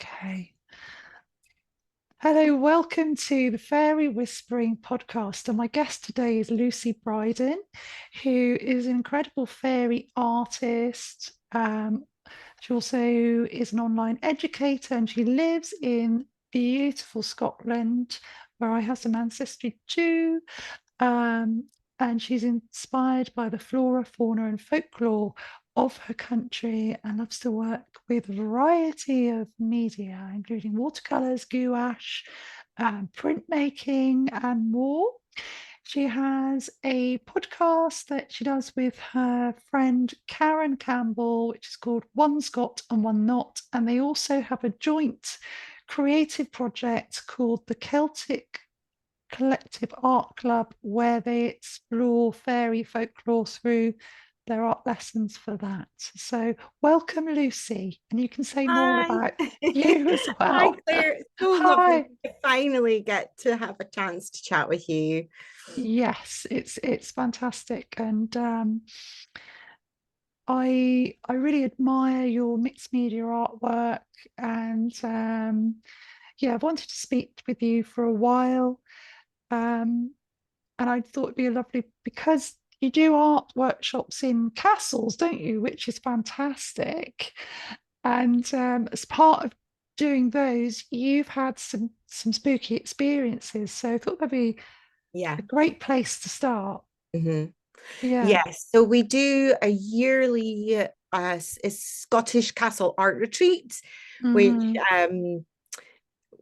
Okay. Hello, welcome to the Fairy Whispering podcast. And my guest today is Lucy Brydon, who is an incredible fairy artist. She also is an online educator and she lives in beautiful Scotland, where I have some ancestry too. Um, and she's inspired by the flora, fauna, and folklore of her country and loves to work with a variety of media, including watercolors, gouache, printmaking, and more. She has a podcast that she does with her friend Karen Campbell, which is called One's Got and One Not. And they also have a joint creative project called the Celtic Collective Art Club, where they explore fairy folklore through their art lessons for that. So welcome, Lucy, and you can say more Hi. about you as Hi, well. Claire. It's so lovely Hi. to finally get to have a chance to chat with you. Yes, it's fantastic, and I really admire your mixed media artwork, and yeah, I've wanted to speak with you for a while. Um, and I thought it'd be lovely because you do art workshops in castles, don't you? Which is fantastic. And as part of doing those, you've had some spooky experiences. So I thought that'd be Yeah. a great place to start. hmm Yeah. Yes. So we do a yearly Scottish Castle art retreat, which Mm, um,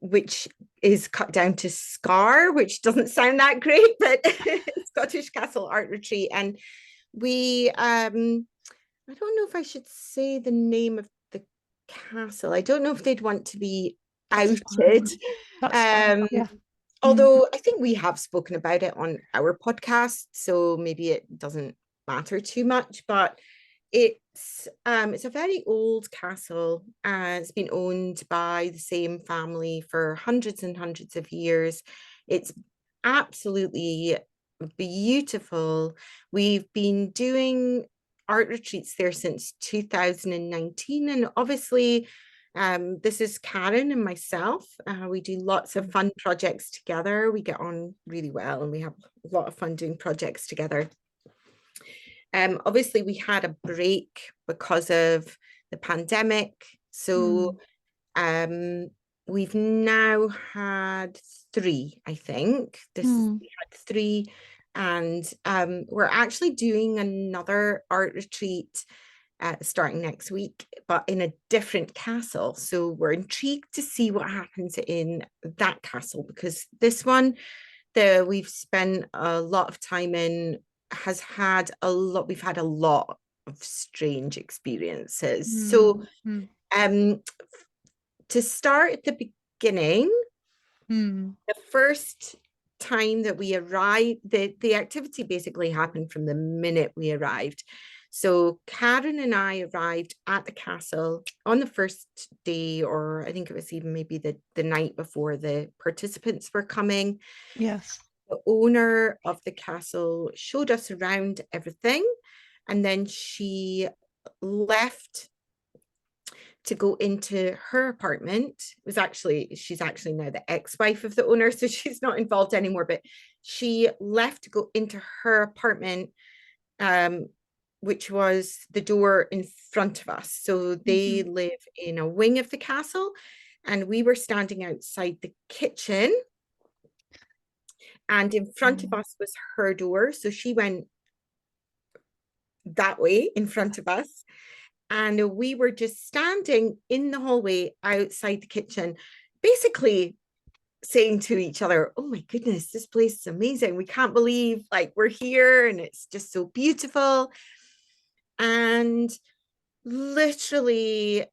which is cut down to SCAR, which doesn't sound that great, but Scottish Castle art retreat. And we I don't know if I should say the name of the castle. I don't know if they'd want to be that's outed. fine. That's fine. Um, Yeah. Mm, Although I think we have spoken about it on our podcast, so maybe it doesn't matter too much. But it's a very old castle. It's been owned by the same family for hundreds and hundreds of years. It's absolutely beautiful. We've been doing art retreats there since 2019, and obviously this is Karen and myself. We do lots of fun projects together. We get on really well and we have a lot of fun doing projects together. Obviously, we had a break because of the pandemic. So mm, um, we've now had three, I think. mm, We had three, and we're actually doing another art retreat starting next week, but in a different castle. So we're intrigued to see what happens in that castle because this one that we've spent a lot of time in has had a lot, we've had a lot of strange experiences. So mm, mm, um to start at the beginning, mm, the first time that we arrived, the activity basically happened from the minute we arrived. So Karen and I arrived at the castle on the first day, or I think it was even maybe the night before the participants were coming. yes. The owner of the castle showed us around everything, and then she left to go into her apartment. It was actually, she's actually now the ex-wife of the owner, so she's not involved anymore, but she left to go into her apartment, um, which was the door in front of us. So they Mhm, live in a wing of the castle, and we were standing outside the kitchen, and in front of mm, us was her door. So she went that way in front of us. And we were just standing in the hallway outside the kitchen, basically saying to each other, "Oh my goodness, this place is amazing. We can't believe like we're here and it's just so beautiful." And literally,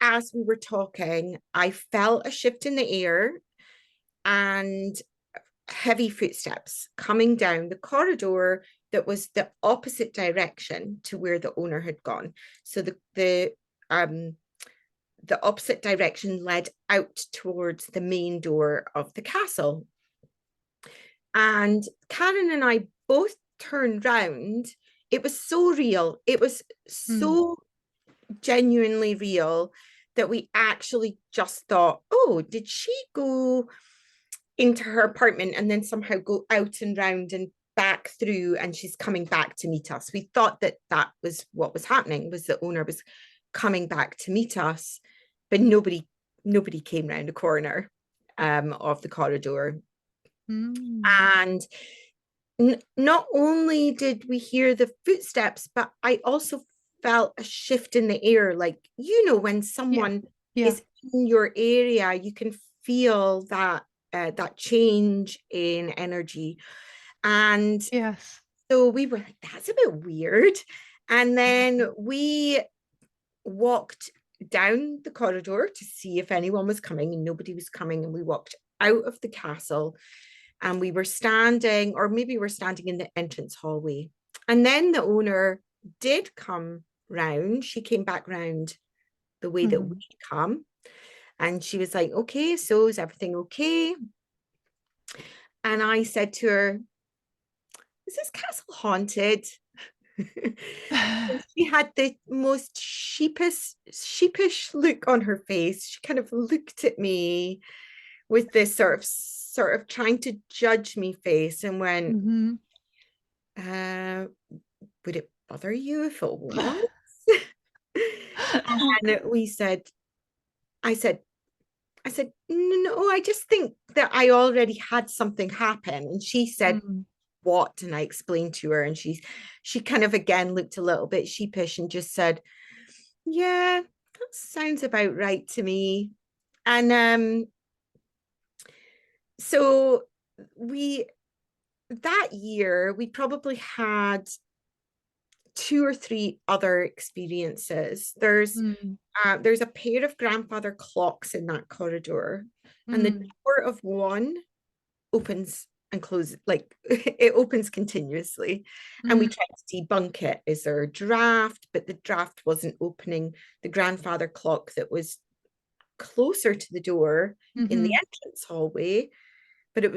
as we were talking, I felt a shift in the air and heavy footsteps coming down the corridor that was the opposite direction to where the owner had gone. So um the opposite direction led out towards the main door of the castle. And Karen and I both turned round. It was so real. It was mm, so genuinely real that we actually just thought, oh, did she go into her apartment and then somehow go out and round and back through, and she's coming back to meet us? We thought that that was what was happening, was the owner was coming back to meet us, but nobody came round the corner of the corridor. Mm. And not only did we hear the footsteps, but I also felt a shift in the air. Like, when Yeah. someone Yeah. is in your area, you can feel that change in energy. And Yes. so we were like, that's a bit weird. And then we walked down the corridor to see if anyone was coming, and nobody was coming. And we walked out of the castle, and we were standing, or maybe we're standing in the entrance hallway. And then the owner did come round. She came back round the way that we come. And she was like, okay, so is everything okay? And I said to her, is this castle haunted? And she had the most sheepish look on her face. She kind of looked at me with this sort of trying to judge me face, and went, Mm-hmm. would it bother you if it was? And I said, no, I just think that I already had something happen. And she said, Mm. what? And I explained to her, and she kind of again looked a little bit sheepish and just said, yeah, that sounds about right to me. And so we that year we probably had 2 or 3 other experiences. Mm. There's a pair of grandfather clocks in that corridor, and the Mm. door of one opens and closes, like it opens continuously. And we Mm. tried to debunk it. Is there a draft? But the draft wasn't opening the grandfather clock that was closer to the door in the Mm-hmm. entrance hallway, but it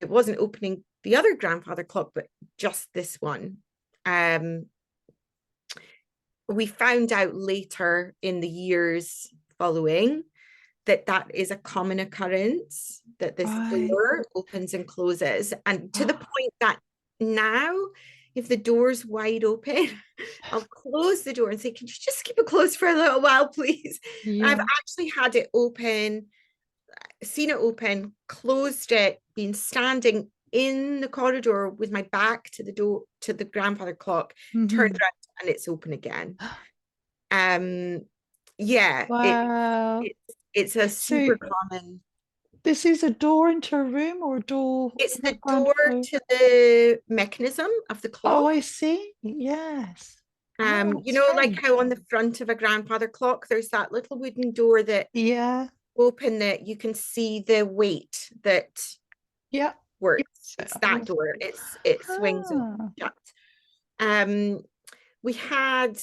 wasn't opening the other grandfather clock, but just this one. We found out later in the years following that is a common occurrence, that this Right. door opens and closes, and to the Oh, point that now, if the door's wide open, I'll close the door and say, can you just keep it closed for a little while, please? I've yeah. actually had it open, seen it open, closed it, been standing in the corridor with my back to the door, to the grandfather clock, turned Mm-hmm. around, and it's open again. Um, yeah, Wow. it's a So super common. this is a door into a room or a door It's of a the door grandfather? to the mechanism of the Oh, clock. I see. Yes. Oh, that's Like strange. how on the front of a grandfather clock, there's that little wooden door that Yeah. open, that you can see the weight that Yeah. works. Yes. It's that Oh, door. It swings open ah. shut. Um, we had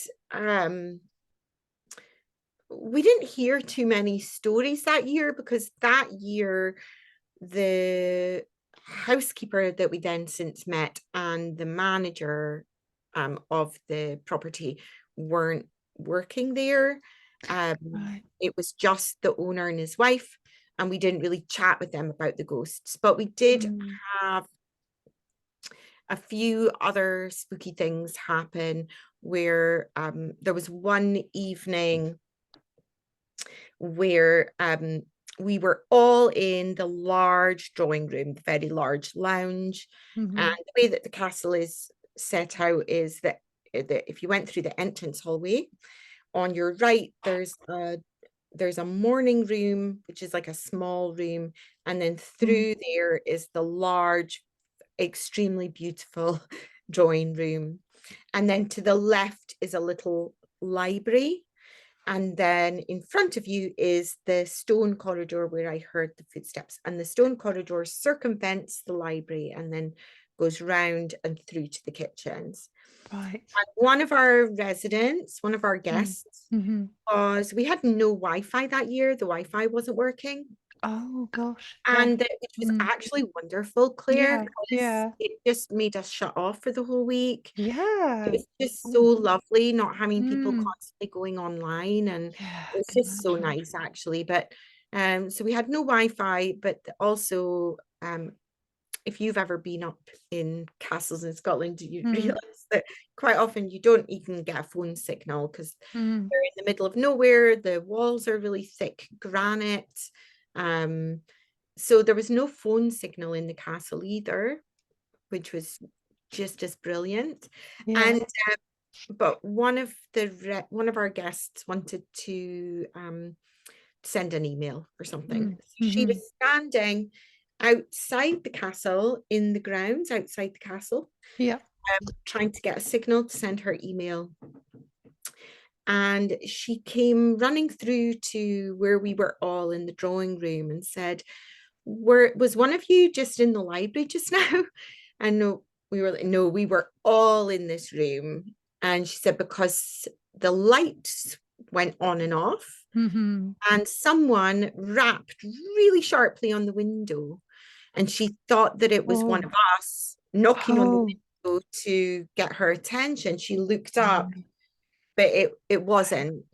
we didn't hear too many stories that year, because that year the housekeeper that we then since met and the manager of the property weren't working there. Right. It was just the owner and his wife, and we didn't really chat with them about the ghosts, but we did Mm. have a few other spooky things happen, where there was one evening where we were all in the large drawing room, the very large lounge. And Mm-hmm. the way that the castle is set out is that if you went through the entrance hallway, on your right, there's a morning room, which is like a small room. And then Mm. through there is the large, extremely beautiful drawing room. And then to the left is a little library, and then in front of you is the stone corridor where I heard the footsteps. And the stone corridor circumvents the library and then goes round and through to the kitchens. Right. And one of our residents, one of our Mm. guests, Mm-hmm. we had no Wi-Fi that year. The Wi-Fi wasn't working. Oh gosh. Yeah. And which was Mm. actually wonderful, Claire, Yeah. because Yeah. it just made us shut off for the whole week. It Yeah. was just so Oh. lovely not having people Mm. constantly going online, and Yeah, it I was can just so imagine. nice actually. But so we had no Wi-Fi, but also if you've ever been up in castles in Scotland, you Mm. realize that quite often you don't even get a phone signal because Mm. they're in the middle of nowhere. The walls are really thick granite. Um, so there was no phone signal in the castle either, which was just as brilliant. Yeah. And but one of our guests wanted to send an email or something. Mm. So she was Mm-hmm. standing outside the castle, in the grounds outside the castle, Yeah. trying to get a signal to send her email. And she came running through to where we were all in the drawing room and said, was one of you just in the library just now? And no, we were like, no, we were all in this room. And she said, because the lights went on and off, Mm-hmm. and someone rapped really sharply on the window. And she thought that it was one of Oh. us knocking on the Oh. window to get her attention. She looked up, Right. but it wasn't.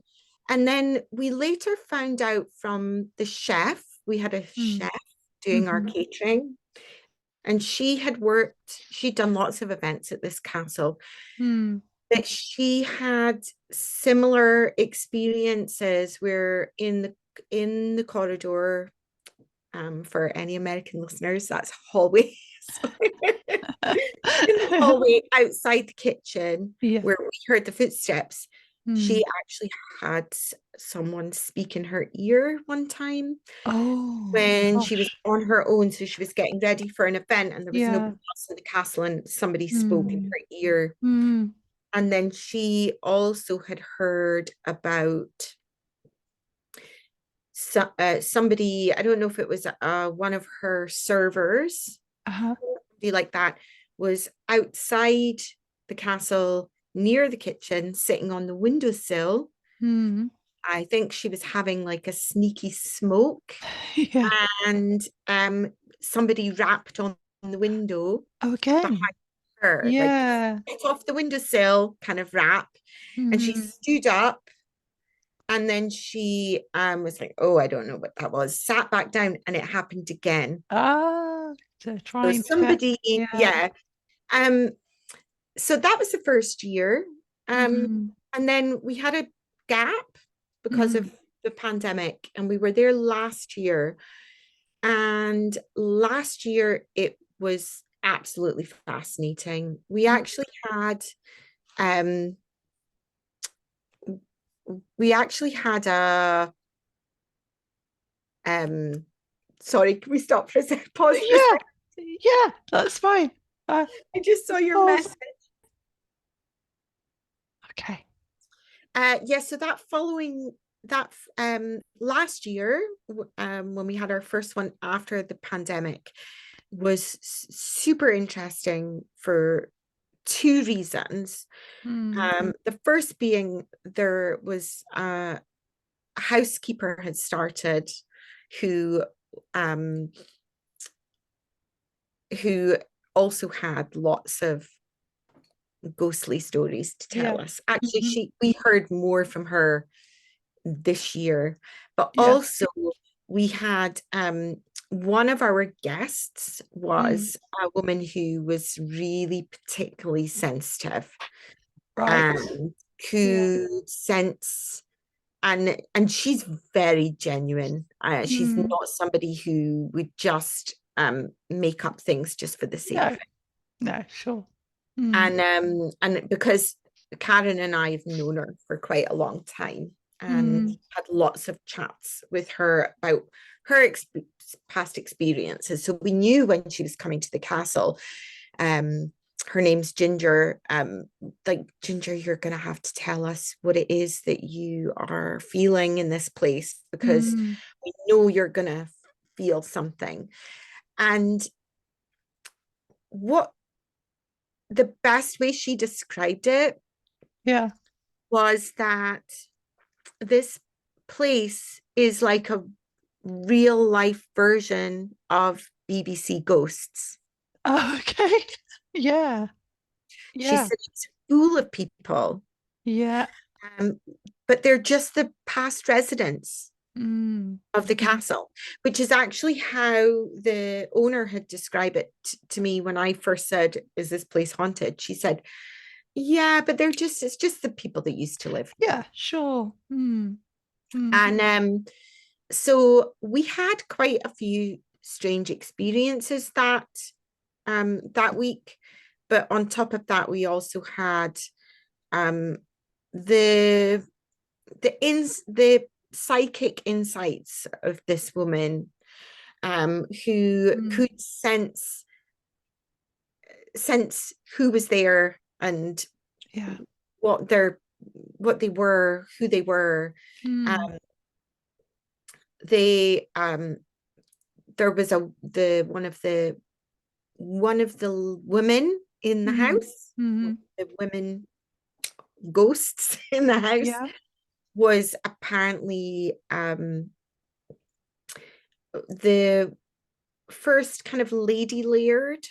And then we later found out from the chef, we had a Mm. chef doing our Mm-hmm. catering, and she'd done lots of events at this castle, Mm. that she had similar experiences where in the corridor, for any American listeners, that's hallway. In the hallway outside the kitchen Yeah. where we heard the footsteps, Mm. she actually had someone speak in her ear one time Oh when she was gosh. on her own. So she was getting ready for an event and there was nobody Yeah. else in the castle, and somebody spoke in Mm. her ear. Mm. And then she also had heard about somebody, I don't know if it was one of her servers, Uh-huh. somebody like that, was outside the castle near the kitchen, sitting on the windowsill. Mm. I think she was having like a sneaky smoke, Yeah. and somebody rapped on the window Oh, behind again. her, like Yeah. get off the windowsill kind of rap. And she Mm. stood up, and then she was like, oh, I don't know what that was, sat back down, and it happened again. Ah, so So trying to get, somebody, yeah. yeah. So that was the first year. Mm. And then we had a gap because Mm. of the pandemic, and we were there last year. And last year it was absolutely fascinating. Um we actually had a sorry, can we stop for a second? Pause for a Yeah. second. Yeah, that's fine. Uh, I just saw your pause. message. Okay. Yeah, so that following that last year, when we had our first one after the pandemic, was super interesting for two reasons. Mm. The first being there was a housekeeper had started who um, who also had lots of ghostly stories to Yeah. tell us. Actually, Hmm. we heard more from her this year, but Yeah. also we had one of our guests Mm. was a woman who was really particularly sensitive Right. and Yeah. could sense, and she's very genuine. She's Mm. not somebody who would just make up things just for the sake of No, it. no, sure. Mm. And because Karen and I have known her for quite a long time and Mm. had lots of chats with her about her past experiences. So we knew when she was coming to the castle, um, her name's Ginger, like, Ginger, you're going to have to tell us what it is that you are feeling in this place, because Mm. we know you're going to feel something. And what the best way she described it Yeah. was that this place is like real life version of BBC Ghosts. Oh, okay. Yeah. She Yeah. said it's full of people, Yeah. um, but they're just the past residents Mm. of the Mm. castle, which is actually how the owner had described it to me when I first said, "Is this place haunted?" She said, "Yeah, but it's just the people that used to live here." Yeah, sure. Mm. Mm. And so we had quite a few strange experiences that week. But on top of that, we also had um, the the psychic insights of this woman, who Mm. could sense who was there and Yeah. what their what they were, who they were. Mm. Um, they there was a the one of the women in the Mm. house, Mm. the women ghosts in the house, Yeah. was apparently the first kind of lady laird.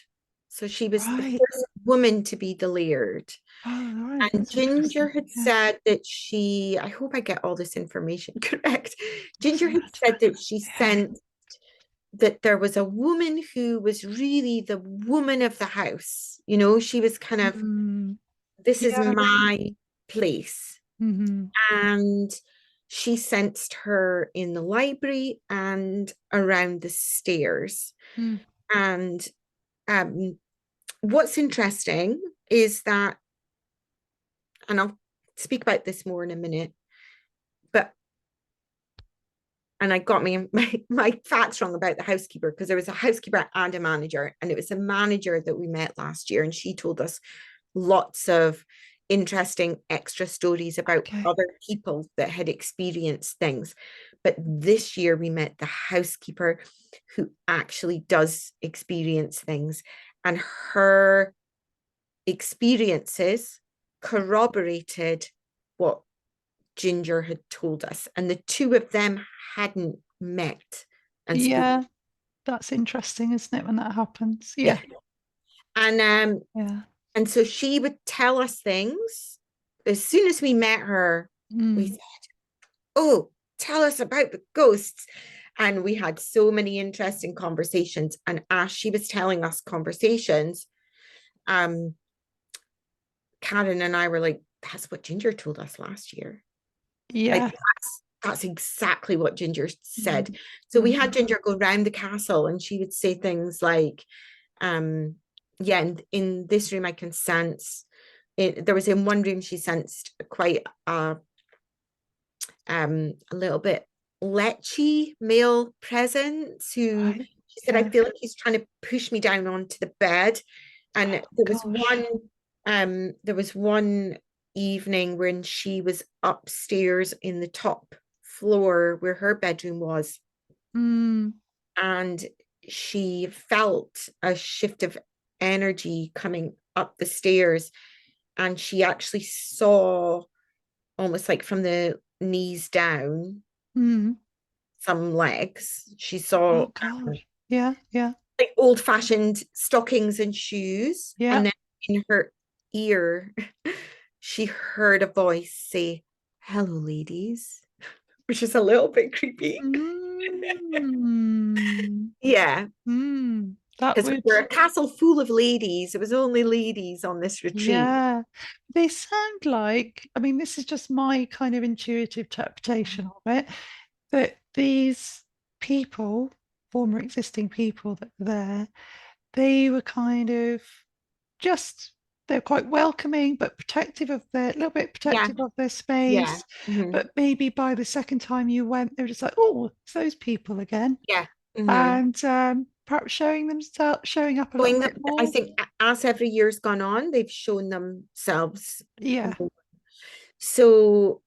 So she was the Right. first woman to be the laird. Oh, right. And That's Ginger interesting. had Yeah. said that I hope I get all this information correct. Doesn't Ginger had matter. said that she Yeah. sent that there was a woman who was really the woman of the house. You know, she was kind of, Mm. this is Yeah. my place. Mm-hmm. And she sensed her in the library and around the stairs. Mm. And um, what's interesting is that, and I'll speak about this more in a minute, but and I got my facts wrong about the housekeeper, because there was a housekeeper and a manager, and it was a manager that we met last year, and she told us lots of interesting extra stories about Okay. other people that had experienced things. But this year we met the housekeeper who actually does experience things, and her experiences corroborated what Ginger had told us, and the two of them hadn't met and spoken. Yeah. That's interesting, isn't it, when that happens? Yeah. Yeah. And Yeah. and so she would tell us things. As soon as we met her, we Mm. said, "Oh, tell us about the ghosts." And we had so many interesting conversations. And as she was telling us conversations, um, Karen and I were like, "That's what Ginger told us last year." Like Yeah. that's exactly what Ginger said. Mm. So we Mm. had Ginger go round the castle, and she would say things like, yeah, in this room I can sense it. There was in one room she sensed quite a little bit lechy male presence, who Right. she said, "I Yeah. feel like he's trying to push me down onto the bed." And Oh gosh. there was one evening when she was upstairs in the top floor where her bedroom was, Mm. and she felt a shift of energy coming up the stairs, and she actually saw, almost like from the knees down, Mm. some legs. She saw Oh gosh. Yeah. Yeah. like old-fashioned stockings and shoes, Yeah. and then in her ear she heard a voice say, "Hello, ladies," which is a little bit creepy. Mm. Yeah, Mm. That because we would, were a castle full of ladies. It was only ladies on this retreat. yeah. They sound like, I mean, this is just my kind of intuitive interpretation of it, that these people, former existing people that were there, they were kind of just, they're quite welcoming but protective of their, a little bit Yeah, protective of their yeah, space. mhm, But maybe by the second time you went, they were just like, oh, it's those people again. yeah. Mhm. And perhaps showing themselves, showing up a little Showing bit them, I more. think as every year's gone on, they've shown themselves Yeah. more. So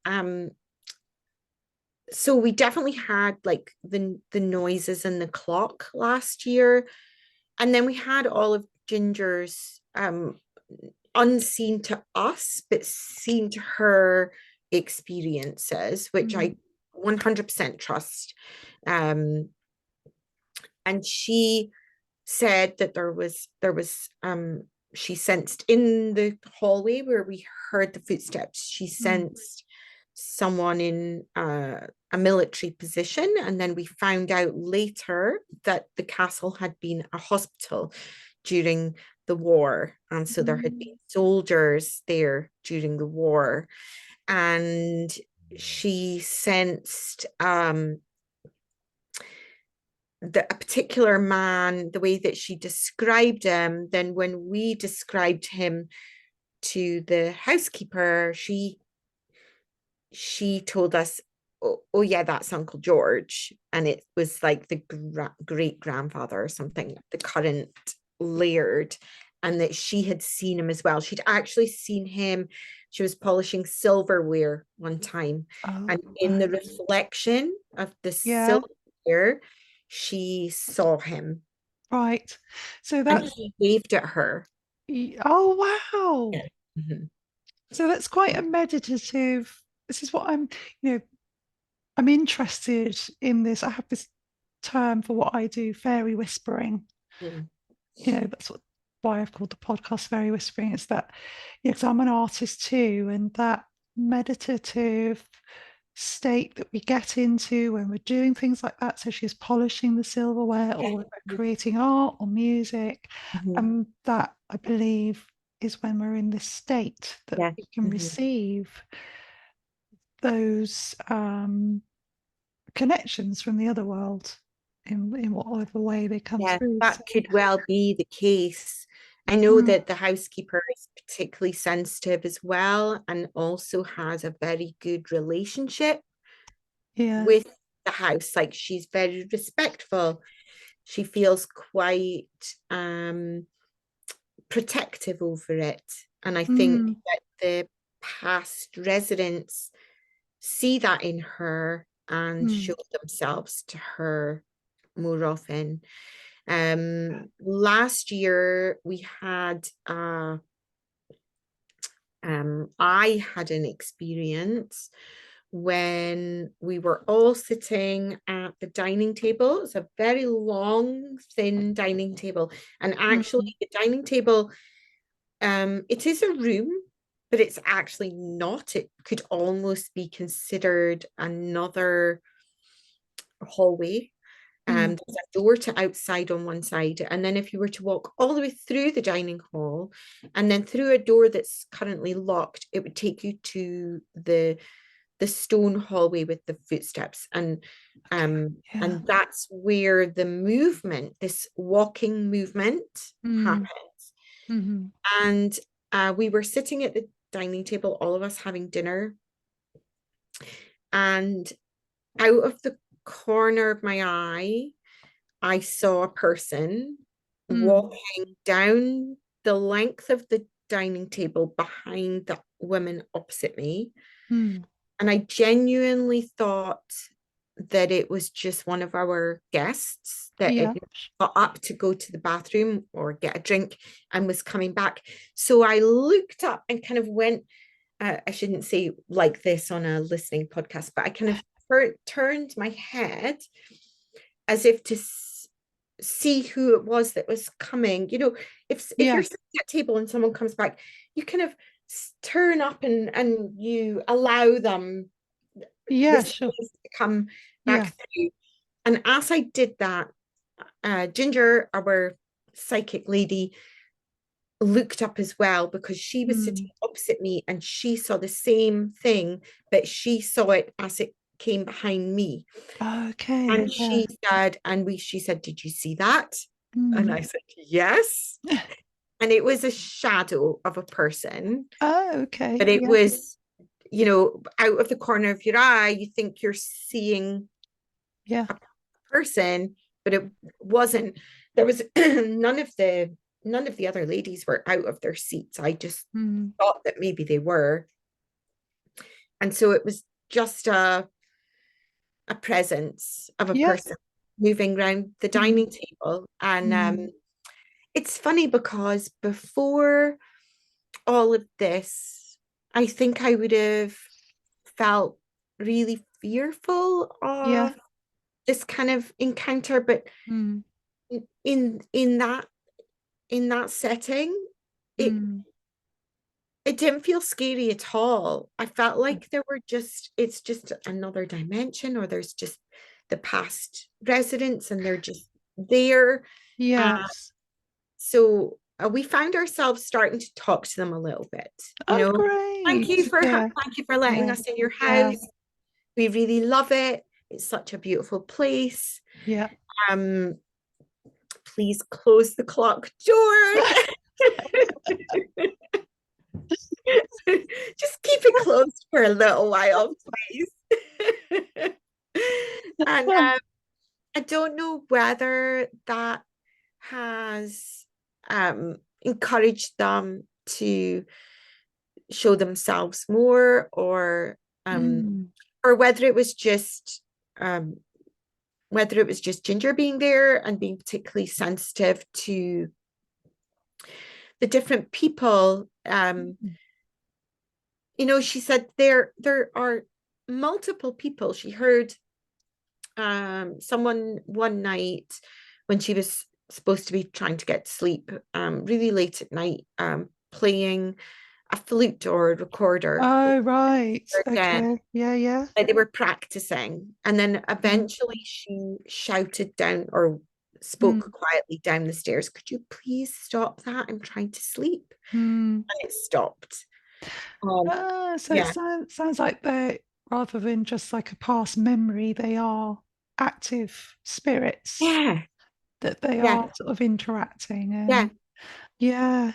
so we definitely had like the noises and the clock last year, and then we had all of Ginger's unseen to us but seen to her experiences, which Mm. I 100% trust. And she said that she sensed in the hallway where we heard the footsteps, she sensed someone in a military position. And then we found out later that the castle had been a hospital during the war. And so there had been soldiers there during the war. And she sensed a particular man, the way that she described him. Then when we described him to the housekeeper, she told us, oh yeah, that's Uncle George. And it was like the great grandfather or something, the current laird, and that she had seen him as well. She'd actually seen him. She was polishing silverware one time, and in the reflection of the silverware, she saw him. Right. So and he waved at her. Oh, wow. Yeah. Mm-hmm. So that's quite a meditative. This is what I'm interested in this. I have this term for what I do, fairy whispering. Mm. That's why I've called the podcast Fairy Whispering. It's that, because I'm an artist too, and that meditative state that we get into when we're doing things like that. So she's polishing the silverware, or we're creating art or music. Mm-hmm. And that, I believe, is when we're in this state that we can receive those connections from the other world in whatever way they come through. That could well be the case. I know that the housekeeper is particularly sensitive as well, and also has a very good relationship with the house. Like, she's very respectful. She feels quite protective over it. And I think that the past residents see that in her and show themselves to her more often. Last year we had I had an experience when we were all sitting at the dining table. It's a very long, thin dining table. And actually the dining table, it is a room, but it's actually not. It could almost be considered another hallway. There's a door to outside on one side. And then if you were to walk all the way through the dining hall and then through a door that's currently locked, it would take you to the stone hallway with the footsteps. And that's where the movement, this walking movement, happens. And we were sitting at the dining table, all of us having dinner. And out of the corner of my eye, I saw a person walking down the length of the dining table behind the woman opposite me. And I genuinely thought that it was just one of our guests that had got up to go to the bathroom or get a drink and was coming back. So I looked up and kind of went, I shouldn't say like this on a listening podcast, but I kind of turned my head as if to see who it was that was coming. If you're sitting at a table and someone comes back, you kind of turn up and you allow them to come back through. And as I did that, Ginger, our psychic lady, looked up as well, because she was sitting opposite me and she saw the same thing, but she saw it as it came behind me. And she said, "Did you see that?" And I said, "Yes." And it was a shadow of a person. But it was, out of the corner of your eye, you think you're seeing a person, but it wasn't. There was none of the other ladies were out of their seats. I just thought that maybe they were. And so it was just a presence of a person moving around the dining table. And it's funny, because before all of this, I think I would have felt really fearful Yeah. of this kind of encounter, but Mm. in that setting, it Mm. it didn't feel scary at all. I felt like it's just another dimension, or there's just the past residents and they're just there. Uh, Yes. so we found ourselves starting to talk to them a little bit, you Oh, know. great. Yeah. Thank you for letting Yeah. us in your Yeah. house. We really love it. It's such a beautiful place. Yeah. Um, please close the clock door. Just keep it closed for a little while, please. And I don't know whether that has encouraged them to show themselves more, Mm. or um, whether it was just Ginger being there and being particularly sensitive to the different people. She said there are multiple people. She heard someone one night when she was supposed to be trying to get to sleep, really late at night, playing a flute or a recorder Oh, right. again. Okay. Yeah. Yeah. Like they were practicing, and then Mm. eventually she shouted down, or spoke Mm. quietly down the stairs, "Could you please stop that? I'm trying to sleep." Mm. And it stopped. Um, So it yeah, sounds like they, rather than just like a past memory, they are active spirits yeah, that they yeah, are sort of interacting yeah. and yeah.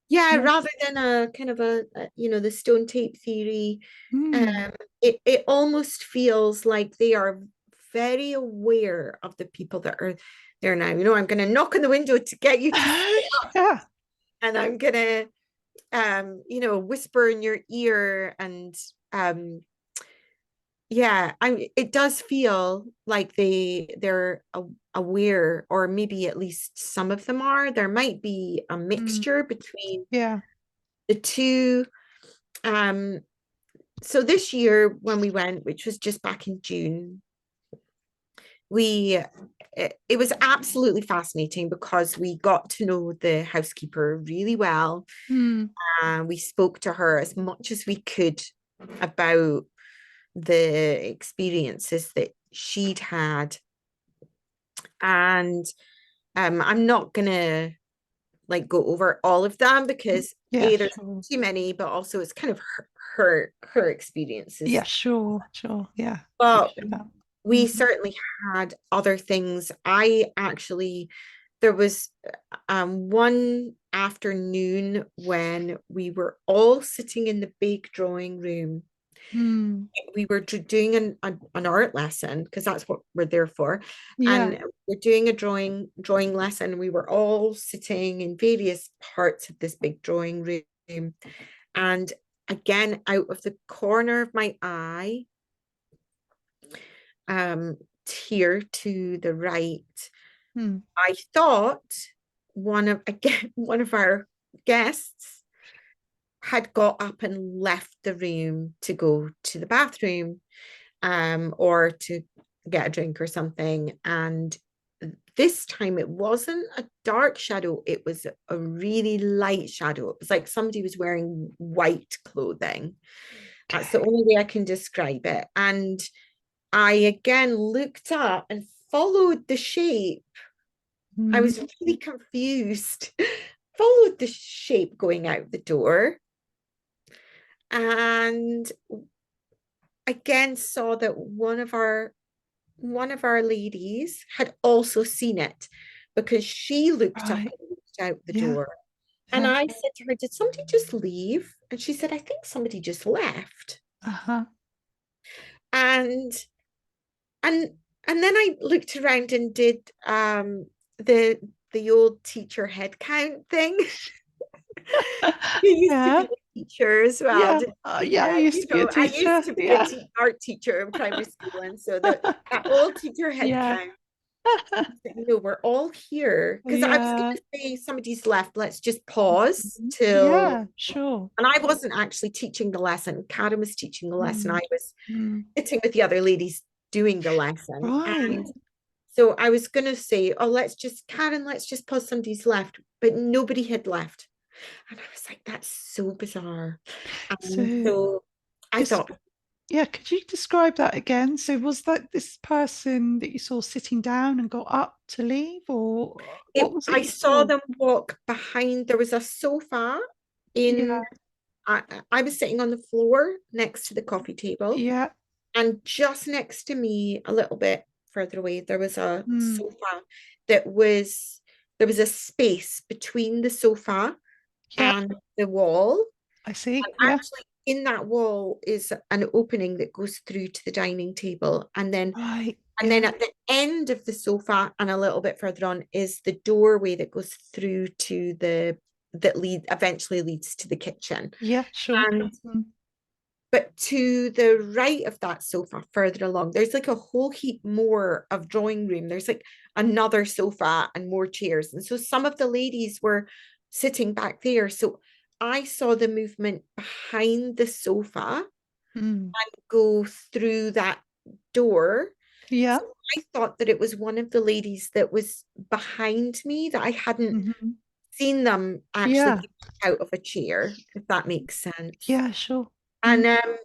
Yeah, Yeah. rather than a kind of the stone tape theory, um, Mm. it almost feels like they are very aware of the people that are there now. I'm going to knock on the window to get you to stay up, Yeah. and I'm going to, whisper in your ear, and yeah, it does feel like they're aware, or maybe at least some of them are. There might be a Mm. mixture between Yeah. the two. Um, so this year when we went, which was just back in June, we it was absolutely fascinating because we got to know the housekeeper really well. Mm. And we spoke to her as much as we could about the experiences that she'd had. And I'm not gonna like go over all of them because Yeah, A, there's sure. too many, but also it's kind of her experiences. Yeah, sure, sure. Yeah. But Appreciate that. we Mm. certainly had other things. There was one afternoon when we were all sitting in the big drawing room. Mm. We were doing an art lesson because that's what we're there for. Yeah. And we're doing a drawing lesson. We were all sitting in various parts of this big drawing room. And again, out of the corner of my eye, um, here to the right, Mm. I thought one of our guests had got up and left the room to go to the bathroom, or to get a drink or something. And this time it wasn't a dark shadow, it was a really light shadow. It was like somebody was wearing white clothing. That's the Okay. only way I can describe it. And I again looked up and followed the shape. I Mm. was really confused. Followed the shape going out the door, and again saw that one of our ladies had also seen it, because she looked up Right. and looked out the Yeah. door. And Yeah. I said to her, "Did somebody just leave?" And she said, "I think somebody just left." Uh-huh. And and and then I looked around and did the old teacher head count thing. You used to be Yeah. a teacher as well, Yeah. didn't you? Yeah, I Yeah, used to be a I used teacher. to be a Yeah. art teacher in primary school, and so that old teacher head Yeah. count. No, we're all here because I was going Yeah. to say somebody's left. Let's just pause Mhm. till. Yeah, sure. And I wasn't actually teaching the lesson. Karen was teaching the lesson. Mm. I was Mm. sitting with the other ladies doing the lesson. Right. And so I was going to say, oh, Karen, let's just pause. Somebody's left. But nobody had left. And I was like, that's so bizarre. And So so I it's thought, yeah, could you describe that again? So was that this person that you saw sitting down and got up to leave, or what was it I you saw saw? them walk behind. There was a sofa in, Yeah, I, I was sitting on the floor next to the coffee table. yeah. And just next to me, a little bit further away, there was a Mm. sofa there was a space between the sofa Yeah, and the wall. I see. And Yeah. actually, in that wall is an opening that goes through to the dining table. Right. And then Yeah. at the end of the sofa and a little bit further on is the doorway that goes through to eventually leads to the kitchen. Yeah, sure. And Mm. but to the right of that sofa, further along, there's like a whole heap more of drawing room. There's like another sofa and more chairs. And so some of the ladies were sitting back there. So I saw the movement behind the sofa Mm. go through that door. Yeah. So I thought that it was one of the ladies that was behind me, that I hadn't Hmm. seen them actually Yeah. get out of a chair, if that makes sense. Yeah, sure. Mm. And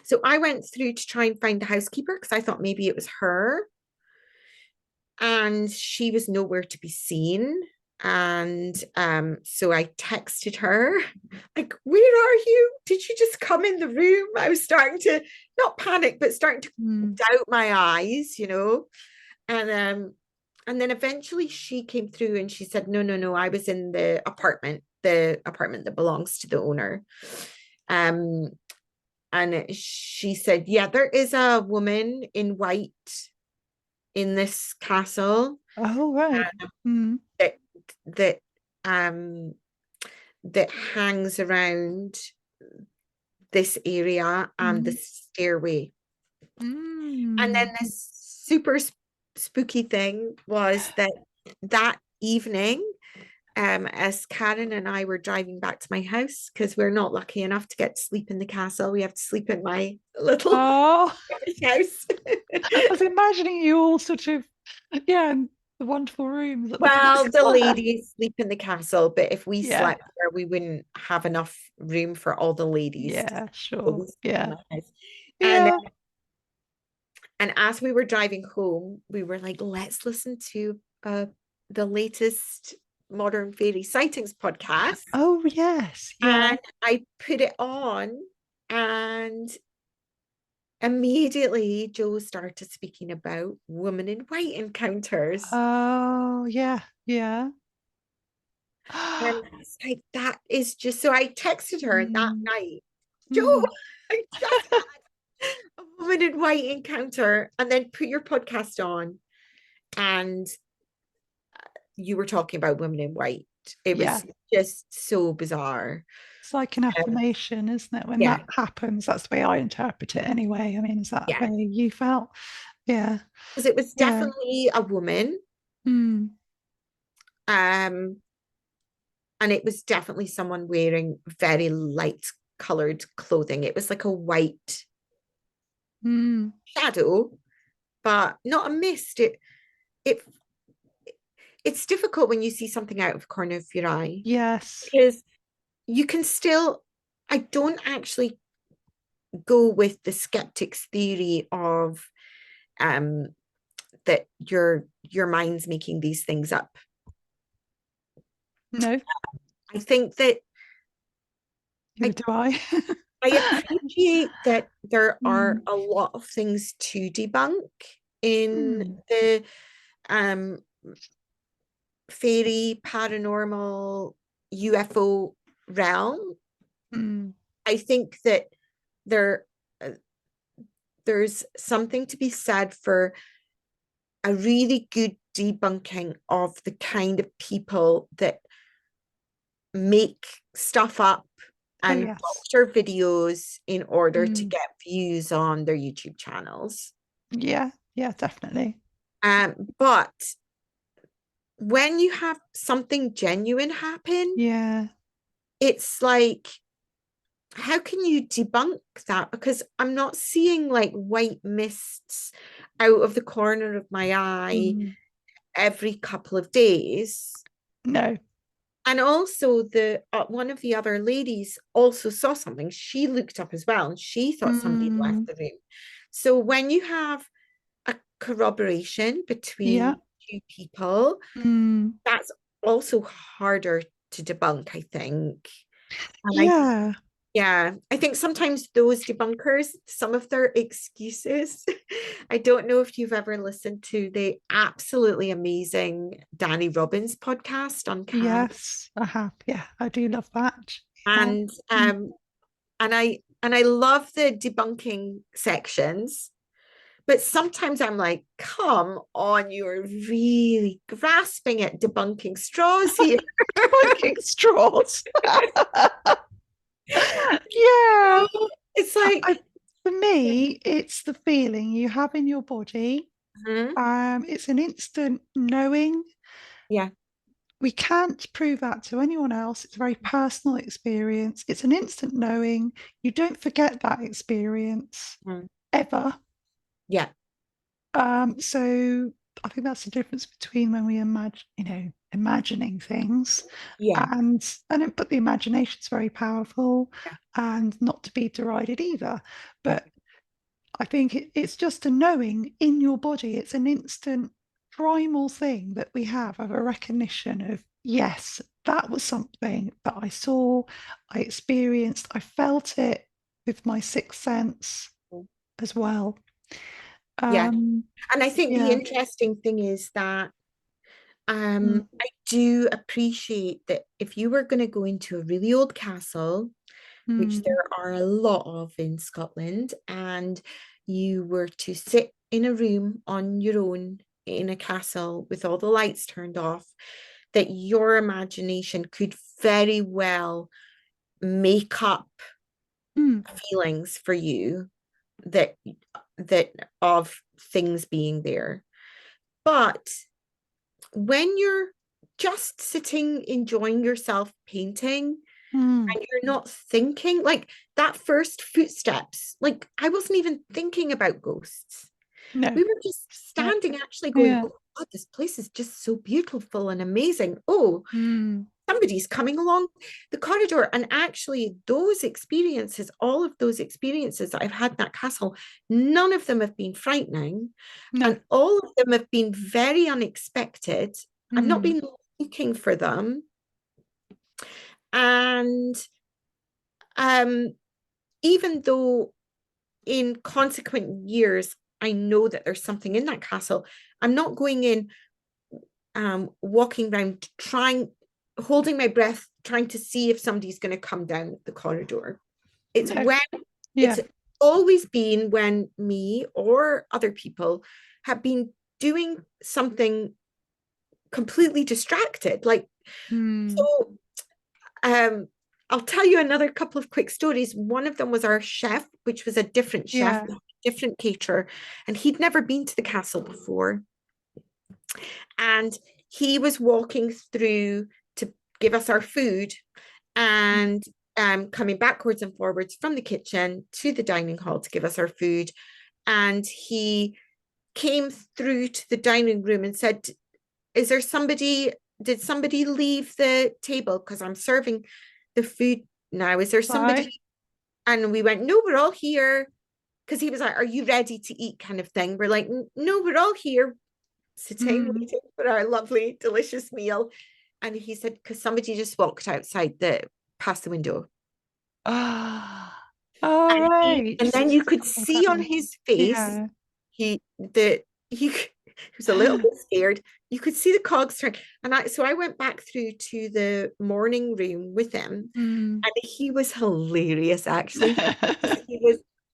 so I went through to try and find the housekeeper because I thought maybe it was her. And she was nowhere to be seen. And so I texted her, like, where are you? Did you just come in the room? I was starting to not panic, but starting to Mm. doubt my eyes, And and then eventually she came through and she said, no, no, no, I was in the apartment that belongs to the owner. Um, and she said, yeah, there is a woman in white in this castle Oh, right. Mm. that that um that hangs around this area and the Mm. stairway. And then Mm. this super spooky thing was that that evening, as Karen and I were driving back to my house, because we're not lucky enough to get to sleep in the castle, we have to sleep in my little Oh, house. I was imagining you all sort of, yeah, in the wonderful rooms at the Well, the back. ladies sleep in the castle, but if we Yeah, slept there, we wouldn't have enough room for all the ladies to yeah, so sure. we sleep in Yeah, my house. And yeah. and as we were driving home, we were like, let's listen to the latest Modern Fairy Sightings podcast. Oh, yes, yeah. And I put it on, and immediately Joe started speaking about women in white encounters. Oh, yeah, yeah. And it's like, that is just so I texted her that Mm, night, Joe, mm. I just had a woman in white encounter, and then put your podcast on, and you were talking about women in white. It Yeah, was just so bizarre. it's like an Um, affirmation, isn't it? When yeah, that happens, that's the way I interpret it anyway. I mean, is that yeah. the way you felt? Yeah, Because it was yeah. definitely a woman. Mm, Um, and it was definitely someone wearing very light colored clothing. It was like a white mm. shadow, but not a mist. It it's difficult when you see something out of the corner of your eye, Yes. because you can still, I don't actually go with the skeptics theory of um that your mind's making these things up. No, I think that neither I do I. I appreciate that there are Mm, a lot of things to debunk in mm, the um fairy, paranormal, UFO realm. mm. I think that there uh, there's something to be said for a really good debunking of the kind of people that make stuff up Oh, and yes. doctor videos in order to Mm. get views on their YouTube channels. Yeah, yeah, definitely. But when you have something genuine happen, Yeah. it's like, how can you debunk that? Because I'm not seeing like white mists out of the corner of my eye Mm. every couple of days. No. And also the one of the other ladies also saw something. She looked up as well and she thought somebody left Mm. the room. So when you have a corroboration Yeah. between two people, Mm. that's also harder to debunk, I think. And I Yeah. Yeah, I think sometimes those debunkers, some of their excuses, I don't know if you've ever listened to the absolutely amazing Danny Robbins podcast on Can. Yes, I have. Yeah, I do love that. Yeah. And Mm. I love the debunking sections, but sometimes I'm like, come on, you're really grasping at debunking straws here. Debunking straws. Yeah. It's I, like, for me, it's the feeling you have in your body. mhm, It's an instant knowing. yeah, We can't prove that to anyone else. It's a very personal experience. It's an instant knowing. You don't forget that experience mhm, ever. yeah, So I think that's the difference between when we imagine, imagining things, yeah, but the imagination's very powerful yeah, and not to be derided either. yeah. But I think it's just a knowing in your body. It's an instant primal thing that we have of a recognition of, yes, that was something that I saw, I experienced, I felt it with my sixth sense as well. Yeah. Um, And I think the yeah. interesting thing is that Mm, I do appreciate that if you were going to go into a really old castle, which mm, there are a lot of in Scotland, and you were to sit in a room on your own in a castle with all the lights turned off, that your imagination could very well make up mm, feelings for you that that of things being there. But when you're just sitting enjoying yourself painting mm. and you're not thinking, like that first footsteps, like I wasn't even thinking about ghosts. No, We were just no, standing actually going, yeah. oh God, this place is just so beautiful and amazing. Oh, Mm, somebody's coming along the corridor. And actually, those experiences, all of those experiences that I've had in that castle, none of them have been frightening. no. And all of them have been very unexpected. I've not Mm, been looking for them. And um, even though in consequent years, I know that there's something in that castle, I'm not going in walking around trying, holding my breath, trying to see if somebody's going to come down the corridor. It's no. when Yeah. it's always been when me or other people have been doing something completely distracted. Like, Mm, so um I'll tell you another couple of quick stories. One of them was our chef, which was a different chef, yeah. different caterer, and he'd never been to the castle before. And he was walking through to give us our food and coming backwards and forwards from the kitchen to the dining hall to give us our food. And he came through to the dining room and said, is there somebody, did somebody leave the table? Because I'm serving the food now. Is there Right. somebody? And we went, no, we're all here. Because he was like, are you ready to eat kind of thing? We're like, no, we're all here sitting, Mm. waiting for our lovely, delicious meal. And he said, because somebody just walked outside the past the window. Ah, all And he, right. and then you could see on Okay. his face, Yeah. he was a little bit scared. You could see the cogs turn. And I went back through to the morning room with him, Mm. and he was hilarious actually.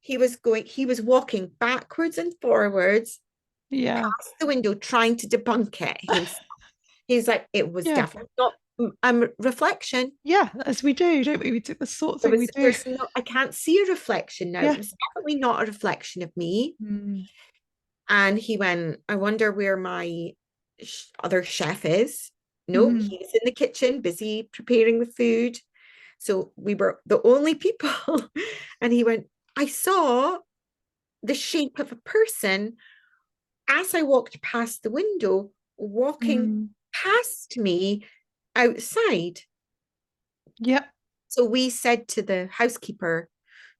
He was walking backwards and forwards Yeah. past the window trying to debunk it himself. He's like, it was Yeah. definitely not reflection. Yeah. As we do, don't we? We do the sort of There thing we was do. there's no I can't see a reflection now. It Yeah. was definitely not a reflection of me. Mm. And he went, I wonder where my other chef is. No, Mm, he was in the kitchen, busy preparing the food. So we were the only people. And he went, I saw the shape of a person as I walked past the window, walking mm. past me outside. Yep. So we said to the housekeeper,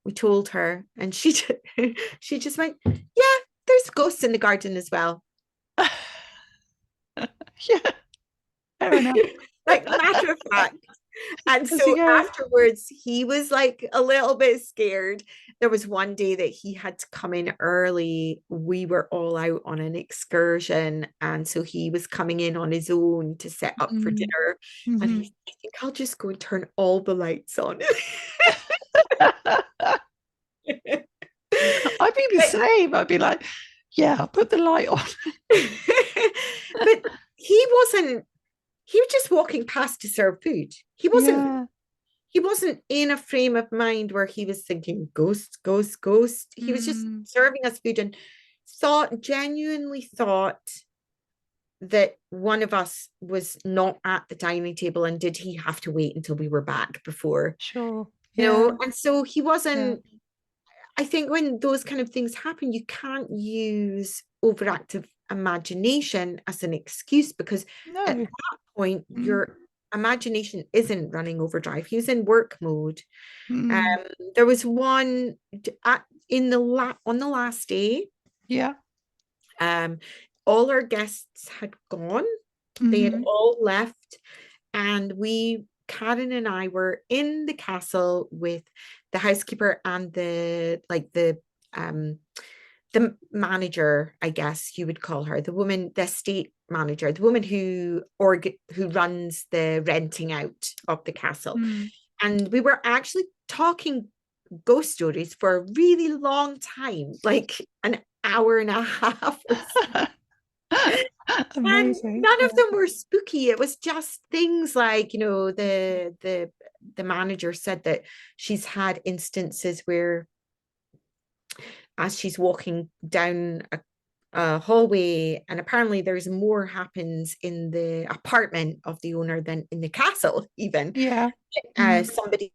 we told her, and she just went, yeah, there's ghosts in the garden as well. Yeah, fair enough. Like matter of fact. And As you so go. afterwards, he was like a little bit scared. There was one day that he had to come in early. We were all out on an excursion. And so he was coming in on his own to set up for Mm, dinner. And mhm. he's, I think I'll just go and turn all the lights on. I'd be the But same. I'd be like, yeah, I'll put the light on. but he was just walking past to serve food. Yeah. He wasn't in a frame of mind where he was thinking ghost, ghost, ghost. He was just Mm, serving us food and genuinely thought that one of us was not at the dining table, and did he have to wait until we were back before, sure. Yeah. and so he Yeah. wasn't. I think when those kind of things happen, you can't use overactive imagination as an excuse, because at No. that point Mm, your imagination isn't running overdrive. He was in work mode. mm, There was one on the last day. yeah. Um, all our guests had gone. They had Hmm. all left, and Karen and I were in the castle with the housekeeper and um the manager, I guess you would call her, the woman, the estate manager, the woman who runs the renting out of the castle. Mm. And we were actually talking ghost stories for a really long time, like an hour and a half or so. And Amazing. none Yeah. of them were spooky. It was just things like, the manager said that she's had instances where, as she's walking down a hallway, and apparently there's more happens in the apartment of the owner than in the castle even. Yeah. Mm. Somebody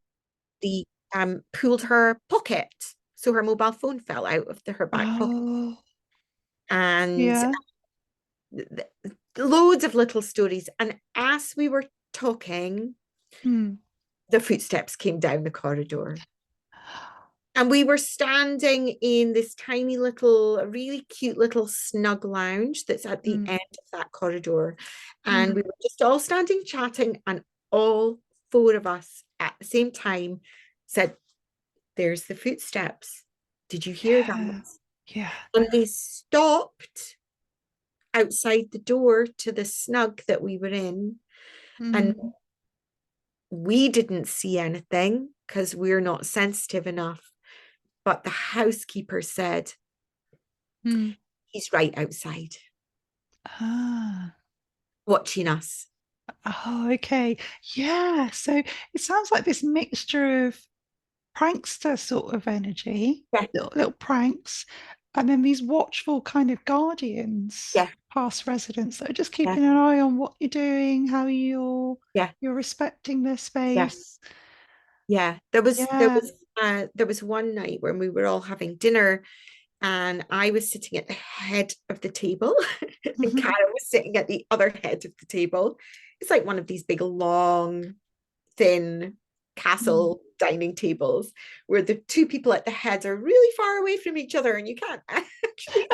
pulled her pocket, so her mobile phone fell out of her back pocket. Oh, And yeah. loads of little stories. And as we were talking, Mm. the footsteps came down the corridor. And we were standing in this tiny little, really cute little snug lounge that's at the Mm. end of that corridor. And we Mm. were just all standing chatting, and all four of us at the same time said, there's the footsteps. Did you hear that? Yeah. Yeah. And they stopped outside the door to the snug that we were in. And Mm. we didn't see anything because we're not sensitive enough. But the housekeeper said, Mm. he's right outside Ah. watching us. Oh, okay. Yeah. So it sounds like this mixture of prankster sort of energy, Yeah, little pranks, and then these watchful kind of guardians, yeah, past residents that are just yeah, keeping an eye on what you're doing, how yeah, you're respecting their yeah, space. yeah. Yeah. There was one night when we were all having dinner, and I was sitting at the head of the table, and Mhm. Karen was sitting at the other head of the table. It's like one of these big, long, thin Mm. castle dining tables where the two people at the heads are really far away from each other, and you can't actually,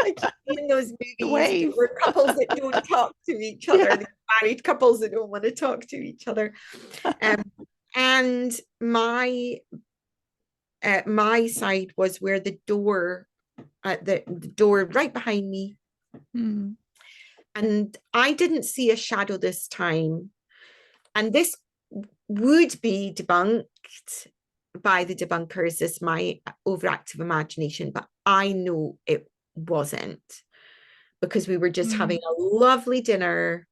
like in those The movies wave. where couples that don't talk to each other, Yeah. the married couples that don't want to talk to each other. Um, and my side was where the door right behind me, Mm. and I didn't see a shadow this time. And this would be debunked by the debunkers as my overactive imagination, but I know it wasn't, because we were just having Mm. a lovely dinner.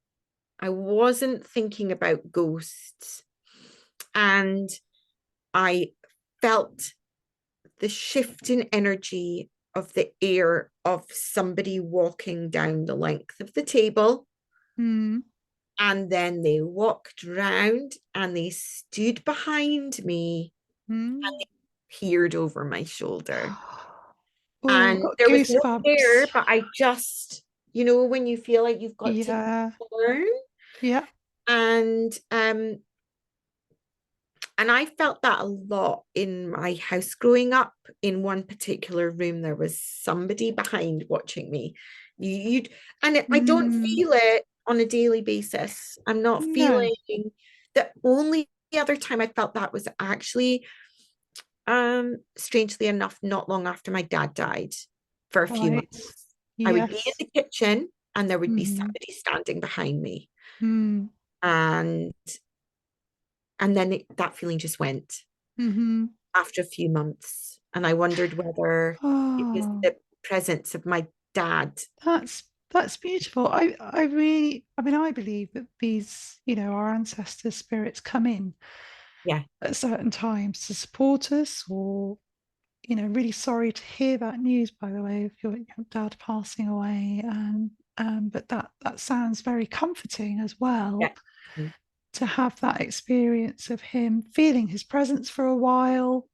I wasn't thinking about ghosts, and I felt the shift in energy of the air of somebody walking down the length of the table. Mm. And then they walked round and they stood behind me, Mm. peered over my shoulder. Oh, And got there was no goosebumps. there, but I just, when you feel like you've got to Yeah. learn. Yeah. And and I felt that a lot in my house growing up. In one particular room, there was somebody behind watching me. You'd I don't Mm. feel it on a daily basis. I'm not No. feeling the only other time I felt that was actually, strangely enough, not long after my dad died for a few Right. months. I would be in Yes. the kitchen and there would be Mm-hmm. somebody standing behind me. Mm. And then that feeling just went Mm-hmm. after a few months. And I wondered whether it was Oh, the presence of my dad. that's beautiful. I really, I mean, I believe that these, our ancestors' spirits come in Yeah, at certain times to support us, or really sorry to hear that news, by the way, of your dad passing away. And but that sounds very comforting as well, yeah, mm, to have that experience of him feeling his presence for a while.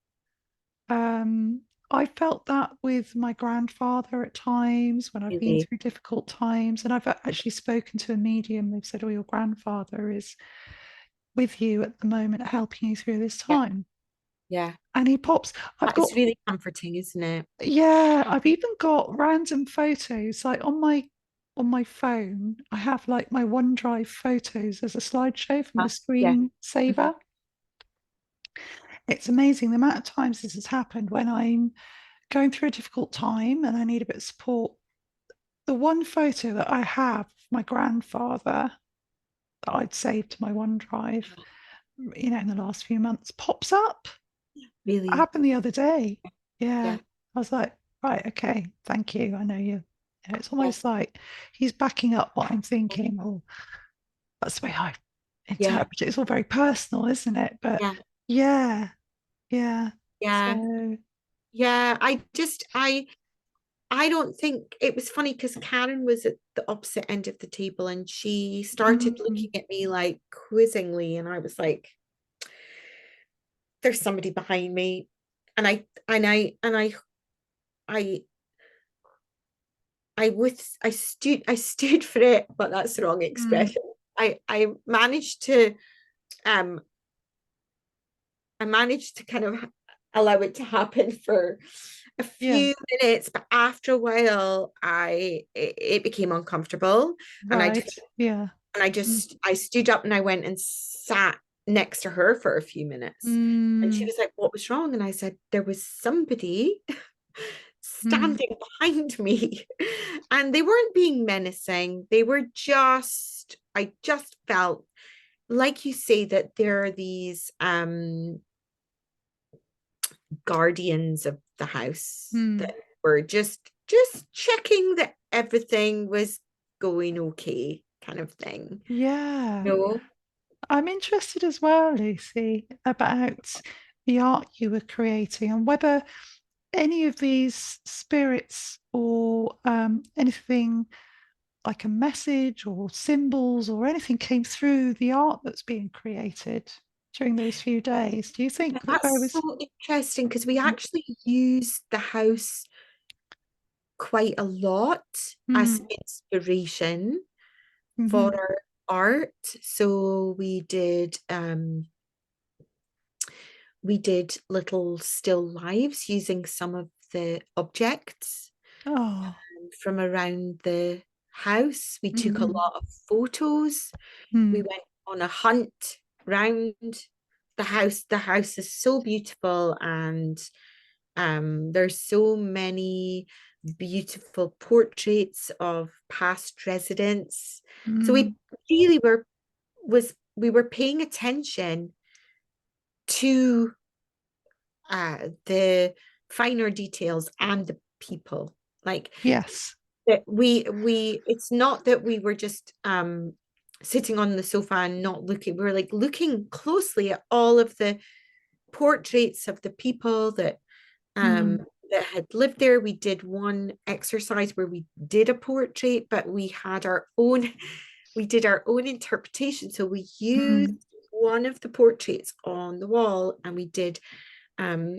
Um, I felt that with my grandfather at times when I've been really. through difficult times, and I've actually spoken to a medium. They've said, "Oh, your grandfather is with you at the moment, helping you through this Yeah, time." yeah. And he pops. I've That is got, really comforting, isn't it? yeah, I've even got random photos like on my phone. I have like my OneDrive photos as a slideshow from the Yeah. Mhm. screensaver. It's amazing the amount of times this has happened when I'm going through a difficult time and I need a bit of support. The one photo that I have of my grandfather that I'd saved to my OneDrive, in the last few months, pops up. It Really. happened the other day. Yeah. Yeah, I was like, right, okay, thank you. I know you. It's yeah, almost like he's backing up what I'm thinking. Oh, that's the way I yeah, interpret it. It's all very personal, isn't it? But yeah, yeah, yeah. yeah, So, yeah. I don't think it was funny because Karen was at the opposite end of the table and she started mm, looking at me like quizzingly, and I was like, "There's somebody behind me," and I I stood for it, but that's the wrong mm, expression. I managed to um I managed to kind of allow it to happen for a yeah, few minutes, but after a while, it became uncomfortable, and right, yeah. Mm, I stood up and I went and sat next to her for a few minutes, and she mm, was like, "What was wrong?" And I said, "There was somebody mm, standing behind me," and they weren't being menacing. They were just I just felt like you say that there are these guardians of the house mm. that were just checking that everything was going okay, kind of thing. Yeah. No, I'm interested as well, Lucy, about the art you were creating and whether any of these spirits or anything like a message or symbols or anything came through the art that's being created during those few days. Do you think that there that's was? so interesting because we actually use the house quite a lot as Mm, inspiration for hmm. our art. So we did little still lives using some of the objects Oh, from around the house. We took a hmm, lot of photos. We hmm, went on a hunt round the house. The house is so beautiful, and there's so many beautiful portraits of past residents. So hmm. we really we were paying attention to the finer details and the people. Like Yes. that we it's not that we were just sitting on the sofa and not looking. We were like looking closely at all of the portraits of the people that Mm, that had lived there. We did one exercise where we did a portrait, but we had our own, we did our own interpretation. So we used Mm, one of the portraits on the wall, and um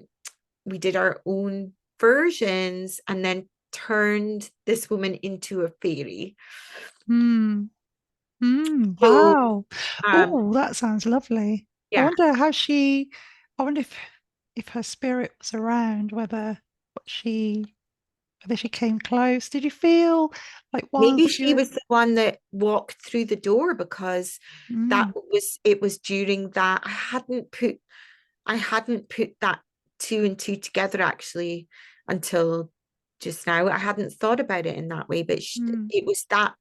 we did our own versions, and then turned this woman into a fairy. mm, So wow. um Oh, that sounds lovely. I yeah, wonder how she, I wonder if her spirit was around, what she whether she came close. Did you feel like maybe whilst she you was the one that walked through the door, because mm, it was during that I hadn't put that two and two together actually until just now. I hadn't thought about it in that way, but mm, it was that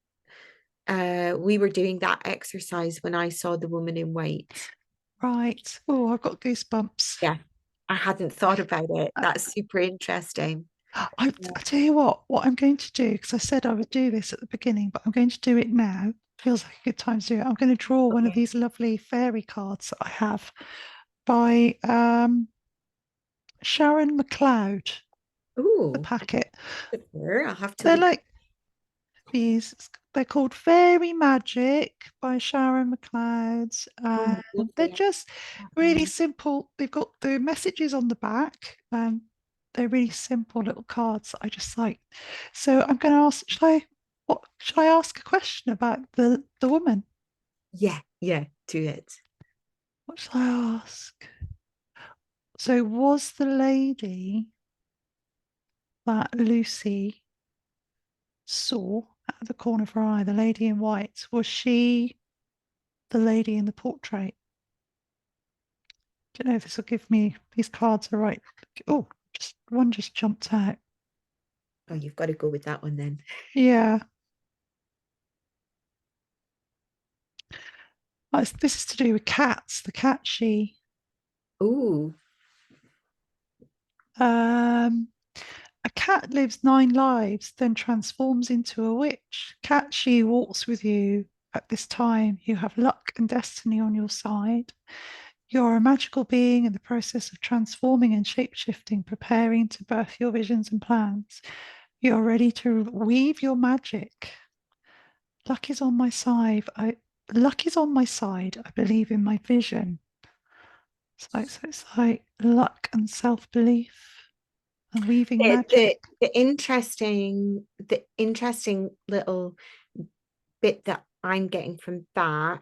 we were doing that exercise when I saw the woman in white. right. Oh, I've got goosebumps. Yeah, I hadn't thought about it. Uh, That's super interesting. Yeah. I tell you what I'm going to do, because I said I would do this at the beginning, but I'm going to do it now. Feels like a good time to do it. I'm going to draw one of Okay. these lovely fairy cards that I have by Sharon McLeod, the Oh, packet. I'll have to They're look. like these, they're called Fairy Magic by Sharon McLeod. Oh, They're lovely. just really simple. They've got the messages on the back. They're really simple little cards that I just like. So I'm going to ask, should I ask a question about the woman? Yeah, yeah, do it. What should I ask? So was the lady that Lucy saw at the corner of her eye, the lady in white, was she the lady in the portrait? Don't know if this will give me these cards are right. Oh, just one just jumped out. Oh, you've got to go with that one then. Yeah, this is to do with cats. The cat she. Oh, Um, a cat lives 9 lives, then transforms into a witch. Cat she walks with you at this time. You have luck and destiny on your side. You're a magical being in the process of transforming and shapeshifting, preparing to birth your visions and plans. You're ready to weave your magic. Luck is on my side. Luck is on my side. I believe in my vision. It's like luck and self-belief and weaving magic. the interesting little bit that I'm getting from that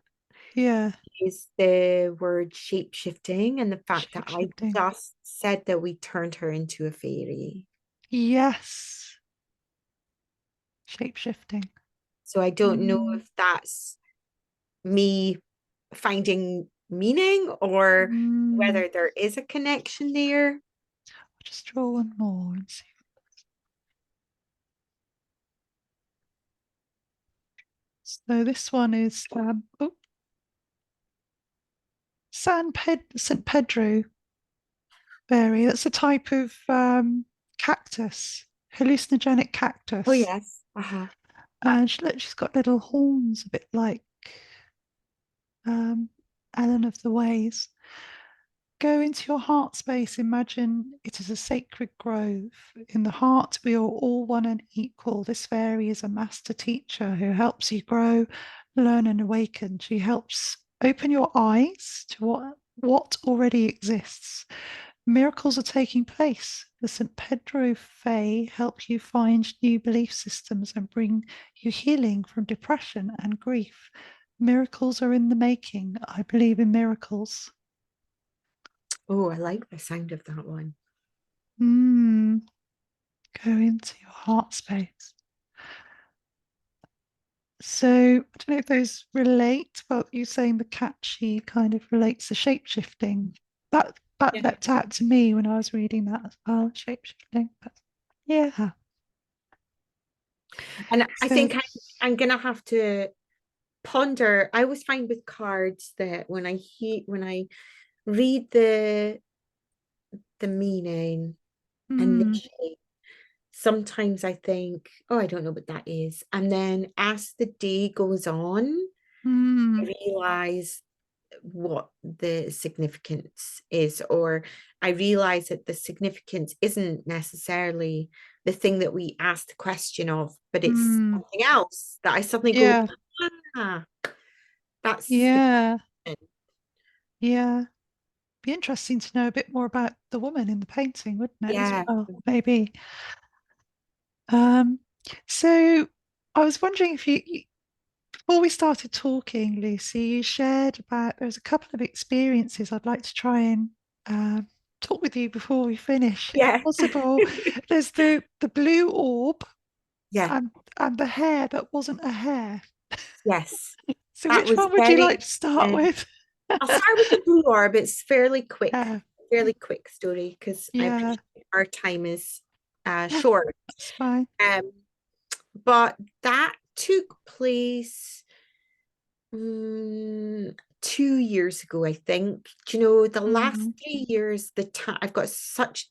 Yeah, is the word shape shifting, and the fact that I shape-shifting. just said that we turned her into a fairy. Yes, shape-shifting. So I don't know Mm, if that's me finding meaning, or mm. whether there is a connection there. I'll just draw one more and see. So this one is St. Pedro berry. That's a type of cactus, hallucinogenic Oh cactus. yes. Uh-huh. And she's got little horns, a bit like um, Ellen of the Ways. Go into your heart space. Imagine it is a sacred grove. In the heart, we are all one and equal. This fairy is a master teacher who helps you grow, learn, and awaken. She helps open your eyes to what already exists. Miracles are taking place. The St. Pedro Fae help you find new belief systems and bring you healing from depression and grief. Miracles are in the making. I believe in miracles. Oh, I like the sound of that one. Mm, go into your heart space. So I don't know if those relate, but you saying the catchy kind of relates to shape shifting. That Yeah. leapt out to me when I was reading that as well, shape shifting. But yeah. And I So think I'm gonna have to ponder. I always find with cards that when I read the meaning mm, initially, sometimes I think, oh, I don't know what that is. And then as the day goes on, I mm, realize what the significance is, or I realize that the significance isn't necessarily the thing that we ask the question of, but it's Mm. something else that I suddenly go, Yeah. ah, that's the Yeah. question. Yeah. Be interesting to know a bit more about the woman in the painting, wouldn't it, as Yeah, well? Maybe. Um, so I was wondering if before we started talking, Lucy, you shared about there's a couple of experiences I'd like to try and talk with you before we finish, if yeah, possible. There's the blue orb yeah, and the hair that wasn't a hair. yes. So That which was one would you like very to start uh, with? I'll start with the blue orb. It's Yeah, fairly quick story because I yeah, appreciate our time is yeah, short. that's fine. Um, but that took place 2 years ago, I think. Do you know, the last Mm, 3 years, the time I've got such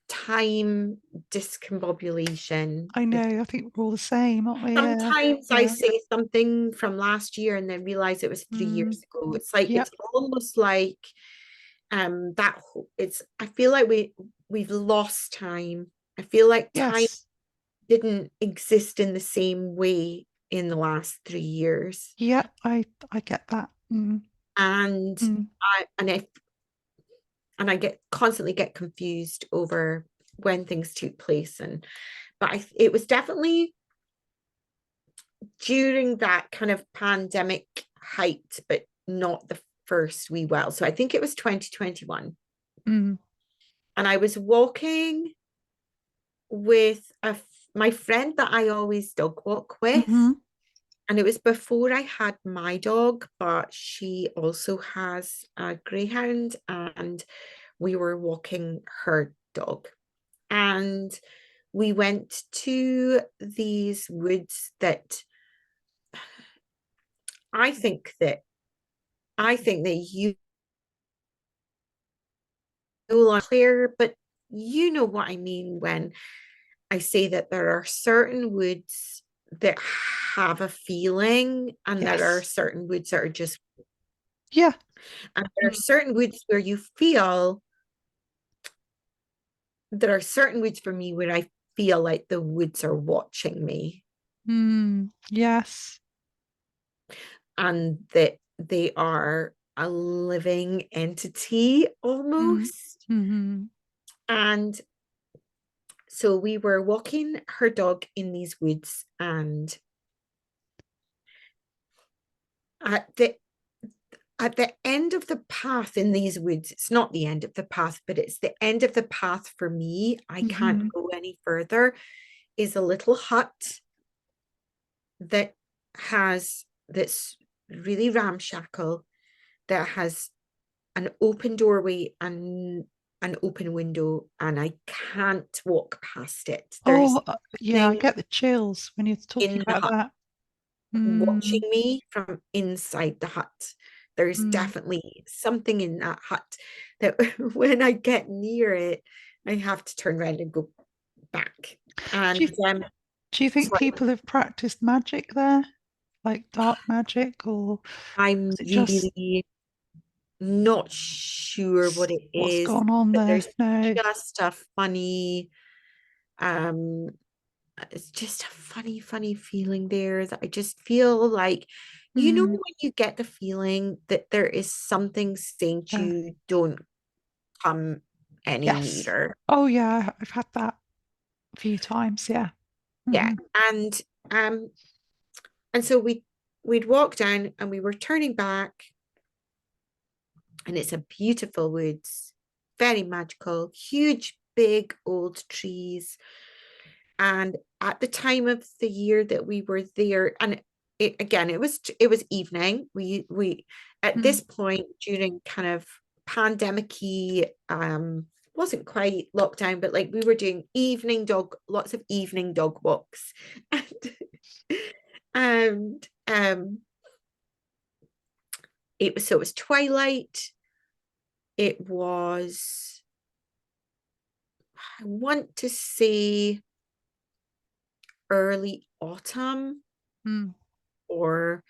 time discombobulation. I know, I think we're all the same, aren't we? Yeah, Sometimes I yeah. say something from last year and then realize it was three Mm, years ago. It's like yep, it's almost like it's I feel like we've lost time. I feel like time yes. didn't exist in the same way in the last 3 years. Yep, I get that. And Mm, I and if and I get constantly get confused over when things took place. And but it was definitely during that kind of pandemic height, but not the first wee well. So I think it was 2021. mm, And I was walking with my friend that I always dog walk with. mm-hmm, And it was before I had my dog, but she also has a greyhound, and we were walking her dog. And we went to these woods that I think that you are clear, but you know what I mean when I say that there are certain woods that have a feeling, and there are yes. certain woods that are just, Yeah. and there are Mm, certain woods where you feel, there are certain woods for me where I feel like the woods are watching me, yes. and that they are a living entity Mm, almost. mm-hmm, And so we were walking her dog in these woods, and at the end of the path in these woods, it's not the end of the path, but it's the end of the path for me. I can't mm-hmm. go any further. Is a little hut that that's really ramshackle, that has an open doorway and an open window, and I can't walk past it. There's Oh, yeah, I something get the chills when you're talking in the about hut that. watching Mm, me from inside the hut. There's mm. definitely something in that hut that when I get near it, I have to turn around and go back. Do you And do you think sorry, people have practiced magic there, like dark magic, or I'm is it just really not sure what it what's is, gone on but there? there's No. just a funny, um, it's just a funny feeling there, that I just feel like, Mm, when you get the feeling that there is something saying to yeah. you, don't come any Yes. nearer. Oh, yeah. I've had that a few times. Yeah. Yeah. Hmm. Um and so we'd walk down and we were turning back, and it's a beautiful woods, very magical, huge, big old trees. And at the time of the year that we were there, and it was evening. We at Mm, this point during kind of pandemic-y, wasn't quite lockdown, but like we were doing lots of evening dog walks. And it was twilight. It was, I want to say, early autumn, mm, or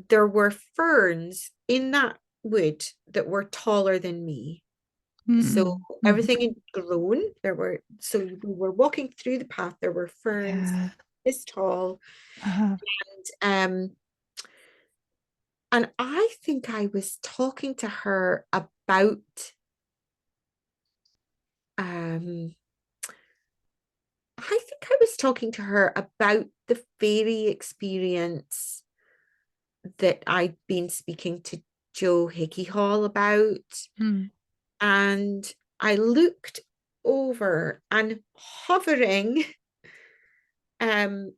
there were ferns in that wood that were taller than me. So Mm-hmm. everything had grown. So we were walking through the path. There were ferns Yeah. this tall. Uh-huh. Um, and I think I was talking to her about um I think I was talking to her about the fairy experience that I'd been speaking to Joe Hickey Hall about. Mm. And I looked over and um,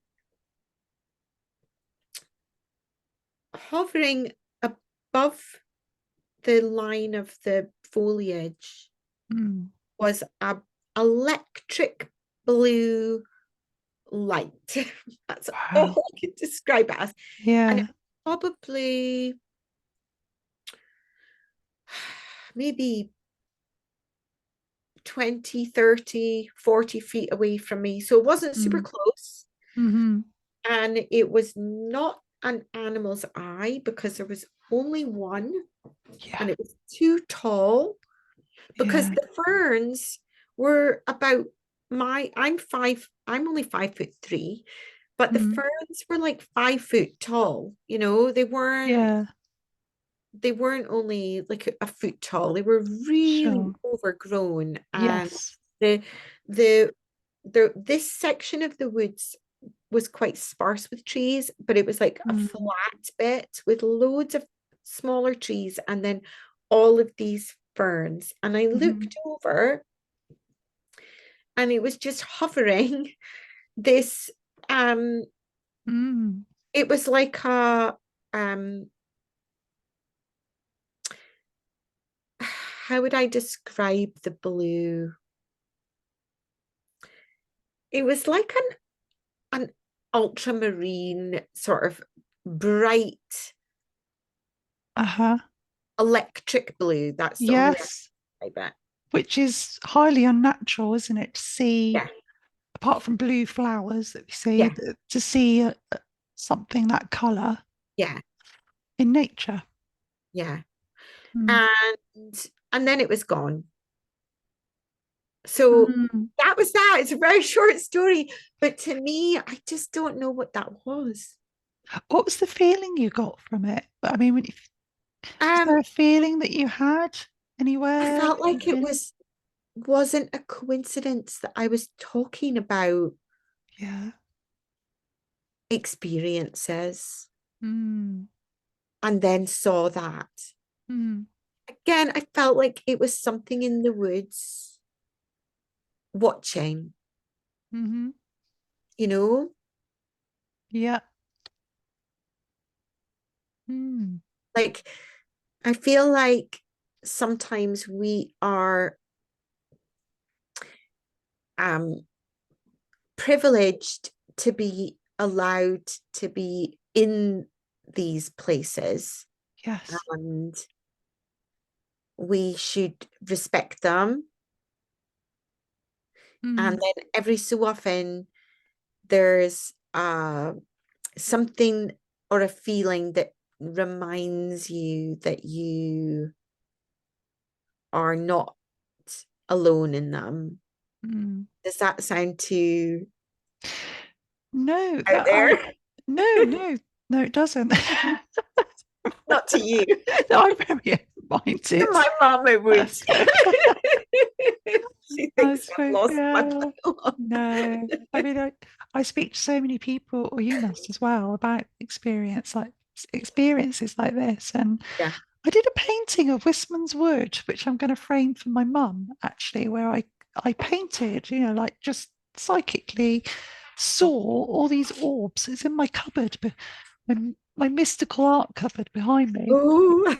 hovering above the line of the foliage Mm. was a electric blue light. That's all Wow. I could describe it as. And it Yeah. was probably maybe 20, 30, 40 feet away from me. So it wasn't super Mm. close. Mm-hmm. And it was not an animal's eye because there was only one Yeah. and it was too tall because Yeah. the ferns were about I'm only 5'3", but the Mm. ferns were like 5 foot tall. You know, Yeah. they weren't only like a foot tall, they were really Sure. overgrown. And Yes. the the this section of the woods was quite sparse with trees, but it was like a Mm. flat bit with loads of smaller trees and then all of these ferns. And I Mm-hmm. looked over and it was just hovering this Mm. it was like a um how would I describe the blue? It was like an ultramarine sort of bright Uh-huh. electric blue. That's the only way Yes. I describe it. Which is highly unnatural, isn't it? To see, Yeah, apart from blue flowers that we see, yeah, to see something that color yeah, in nature. yeah. Mm. And then it was gone. So Mm. that was that. It's a very short story, but to me, I just don't know what that was. What was the feeling you got from it? I mean, was Um, there a feeling that you had I anywhere felt that like you've it been? wasn't a coincidence that I was talking about Yeah. experiences Mm. and then saw that. Mm. Again, I felt like it was something in the woods watching, Mm-hmm. you know, Yeah. Mm. like I feel like sometimes we are um privileged to be allowed to be in these places Yes. and we should respect them. And Mm. then every so often there's something or a feeling that reminds you that you are not alone in them. Mm. Does that sound too No, out that there? I no, no, no, it doesn't. Not to you. No, I'm very open-minded. My mom, it would. So She I thinks I've suppose, lost my yeah. mind. No, I mean, I speak to so many people, or you must as well, about experiences like this. And Yeah. I did a painting of Wistman's Wood, which I'm going to frame for my mum, actually, where I painted, like just psychically saw all these orbs. It's in my cupboard, my mystical art cupboard behind me. Oh,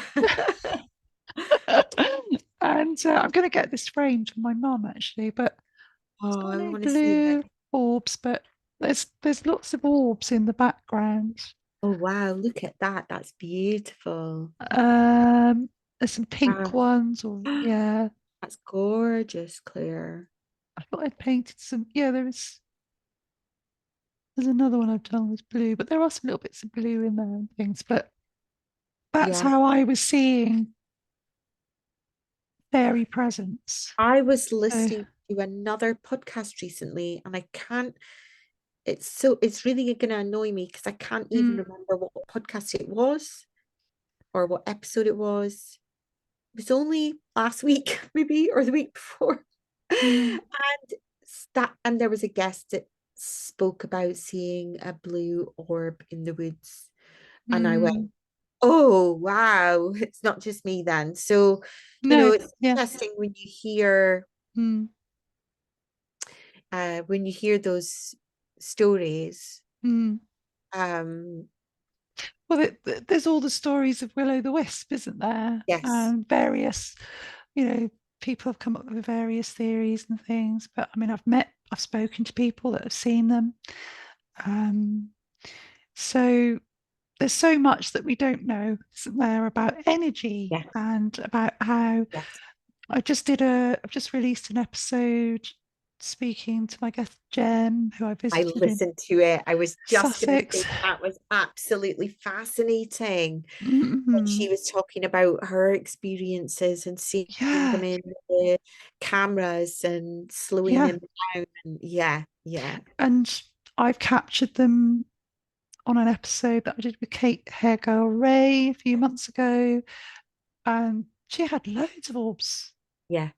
And I'm going to get this framed for my mum, actually, but it's oh, got I no want to see blue it. orbs, but there's lots of orbs in the background. Oh, wow. Look at that. That's beautiful. Um, there's some pink Wow. ones, or yeah, That's gorgeous, Claire. I thought I'd painted some. Yeah, there's another one I've done with blue, but there are some little bits of blue in there and things. But that's Yeah. how I was seeing. fairy presence. I was So, listening to another podcast recently, and I can't, it's really going to annoy me because I can't even mm, remember what podcast it was or what episode it was. It was only last week, maybe, or the week before. mm, And and there was a guest that spoke about seeing a blue orb in the woods. And I went, mm. oh wow, it's not just me then. So, No, it's yeah. interesting Mm, when you hear those stories. mm. Um, Well, there's all the stories of Willow the Wisp, isn't there? yes, And various, you know, people have come up with various theories and things. But I mean, I've spoken to people that have seen them. Um, so there's so much that we don't know, isn't there, about energy yes, and about how yes. I've just released an episode speaking to my guest Jem, who I I visited in listened to it. I was just going to Sussex. say that was absolutely fascinating. When Mm, she was talking about her experiences and seeing them yeah, in the cameras and slowing yeah. them down. And yeah, yeah, And I've captured them on an episode that I did with Kate Hairgirl Ray a few months ago. And she had loads of orbs. yeah.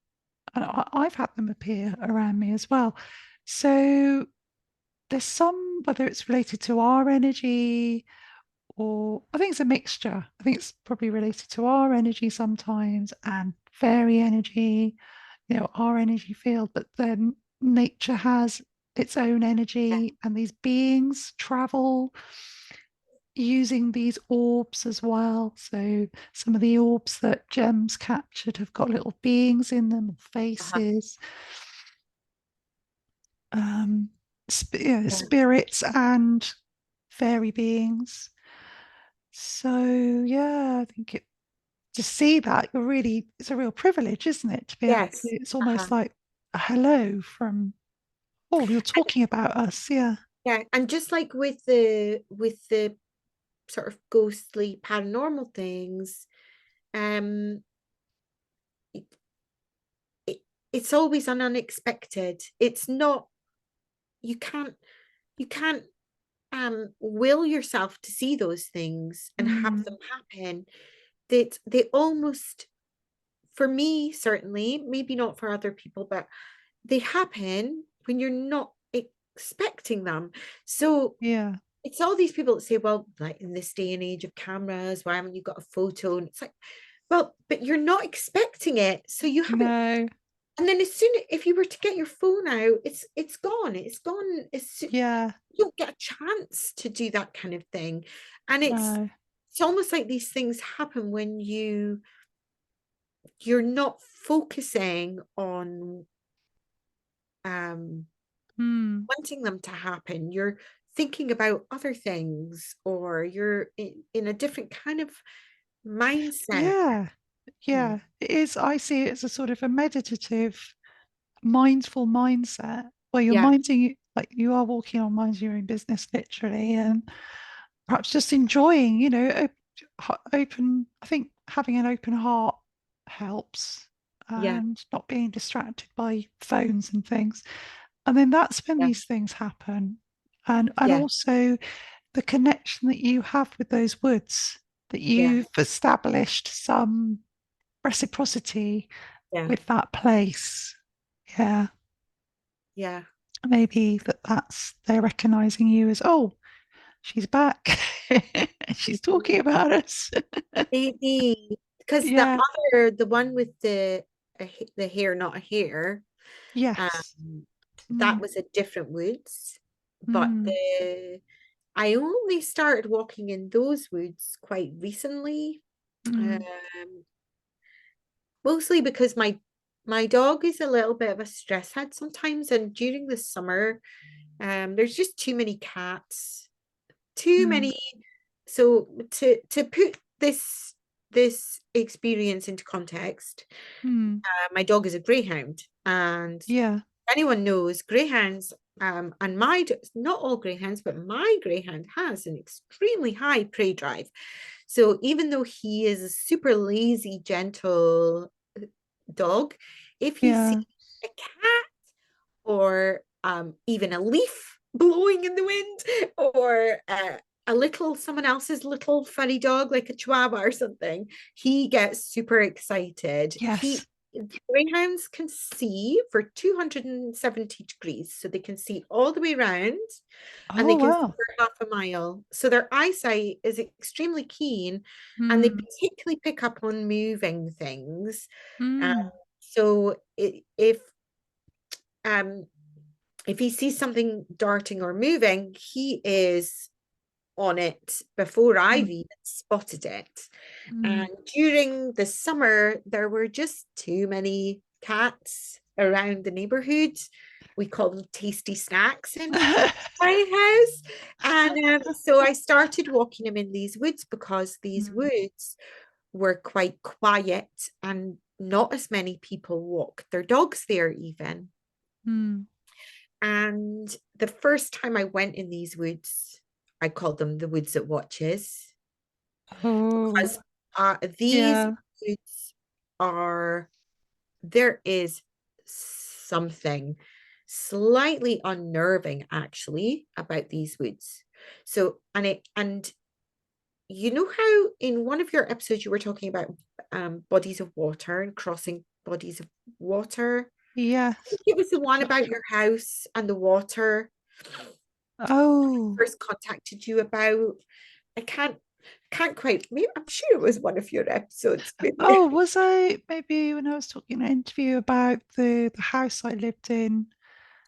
And I've had them appear around me as well. So there's some, whether it's related to our energy or I think it's a mixture. I think it's probably related to our energy sometimes and fairy energy, our energy field, but then nature has its own Yeah. energy and these beings travel using these orbs as well. So some of the orbs that Gems captured have got little beings in them, Uh-huh. faces, um, Yeah. spirits and fairy beings. So yeah, I think to see that you're really it's a real privilege, isn't it? To be able to, Yes. it's Uh-huh. almost like a hello from, oh, you're And talking about us. Yeah. yeah, and just like with the sort of ghostly paranormal things, um, it, it, it's always an unexpected. It's not, you can't you can't will yourself to see those things and have them Mm, happen. That they almost, for me certainly, maybe not for other people, but they happen when you're not expecting them. So yeah. it's all these people that say, well, like in this day and age of cameras, why haven't you got a photo? And it's like, well, but you're not expecting it, so you haven't. No. And then as soon, if you were to get your phone out, it's gone. It's gone. Yeah. You don't get a chance to do that kind of thing. And No. it's almost like these things happen when you're not focusing on um Mm, wanting them to happen. You're thinking about other things, or you're in a different kind of mindset. yeah. Mm. Yeah. It is. I see it as a sort of a meditative, mindful mindset where you're Yeah, minding, like you are walking on minding your own business literally, and perhaps just enjoying, open. I think having an open heart helps yeah, and not being distracted by phones and things. And then that's when yeah, these things happen. And yeah, also the connection that you have with those woods, that yeah, you've established some reciprocity yeah, with that place. Yeah. yeah. Maybe that's they're recognizing you as, oh, she's back. She's talking about us. Maybe because Yeah. the one with the hair, not a hair, Yes. um, that Mm, was a different woods. But mm, I only started walking in those woods quite recently. mm, Um, Mostly because my dog is a little bit of a stress head sometimes, and during the summer, there's just too many cats, too mm, many. So to put this experience into context, mm. my dog is a greyhound, and Yeah. anyone knows greyhounds. And not all greyhounds, but my greyhound has an extremely high prey drive. So even though he is a super lazy, gentle dog, if you see Yeah. a cat or even a leaf blowing in the wind, or a little someone else's little funny dog like a chihuahua or something, he gets super excited. He Yes. Greyhounds can see for 270 degrees, so they can see all the way around and Oh, they can see wow. for half a mile. So their eyesight is extremely keen and they Mm, particularly pick up on moving things. Um, mm, so um, if he sees something darting or moving, he is on it before I've mm, even spotted it. And mm. during the summer, there were just too many cats around the neighborhood. We call them tasty snacks in my house. And so I started walking him in these woods because these Mm, woods were quite quiet and not as many people walk their dogs there, even. mm. And the first time I went in these woods, I called them the woods that watches Oh, because these yeah. woods are, there is something slightly unnerving actually about these woods. So, and you know how in one of your episodes you were talking about bodies of water and crossing bodies of water? I Yes. think it was the one about your house and the water Oh, first contacted you about. I can't quite. Maybe, I'm sure it was one of your episodes. Maybe. oh, was I maybe when I was talking in an interview about the house I lived in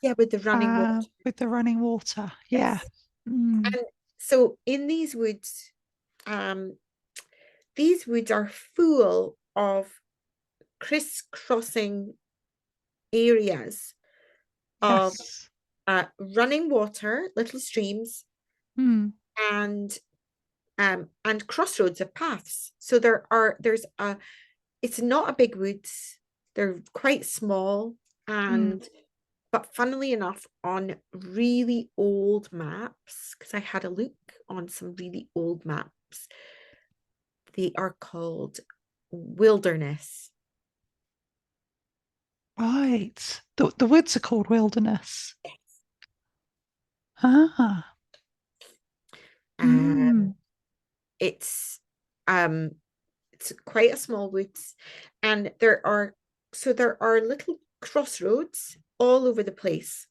Yeah, with the running water. with the running water? Yeah. Yes. Mm, And so in um, these woods are full of crisscrossing areas of yes. running water, little streams, Mm, and crossroads of paths. So there's a, it's not a big woods. They're quite small, mm. and but funnily enough, on really old maps, because I had a look on some really old maps, they are called wilderness. Right. The woods are called wilderness. Ah. Uh, Mm, it's um it's quite a small woods, and there are little crossroads all over the place.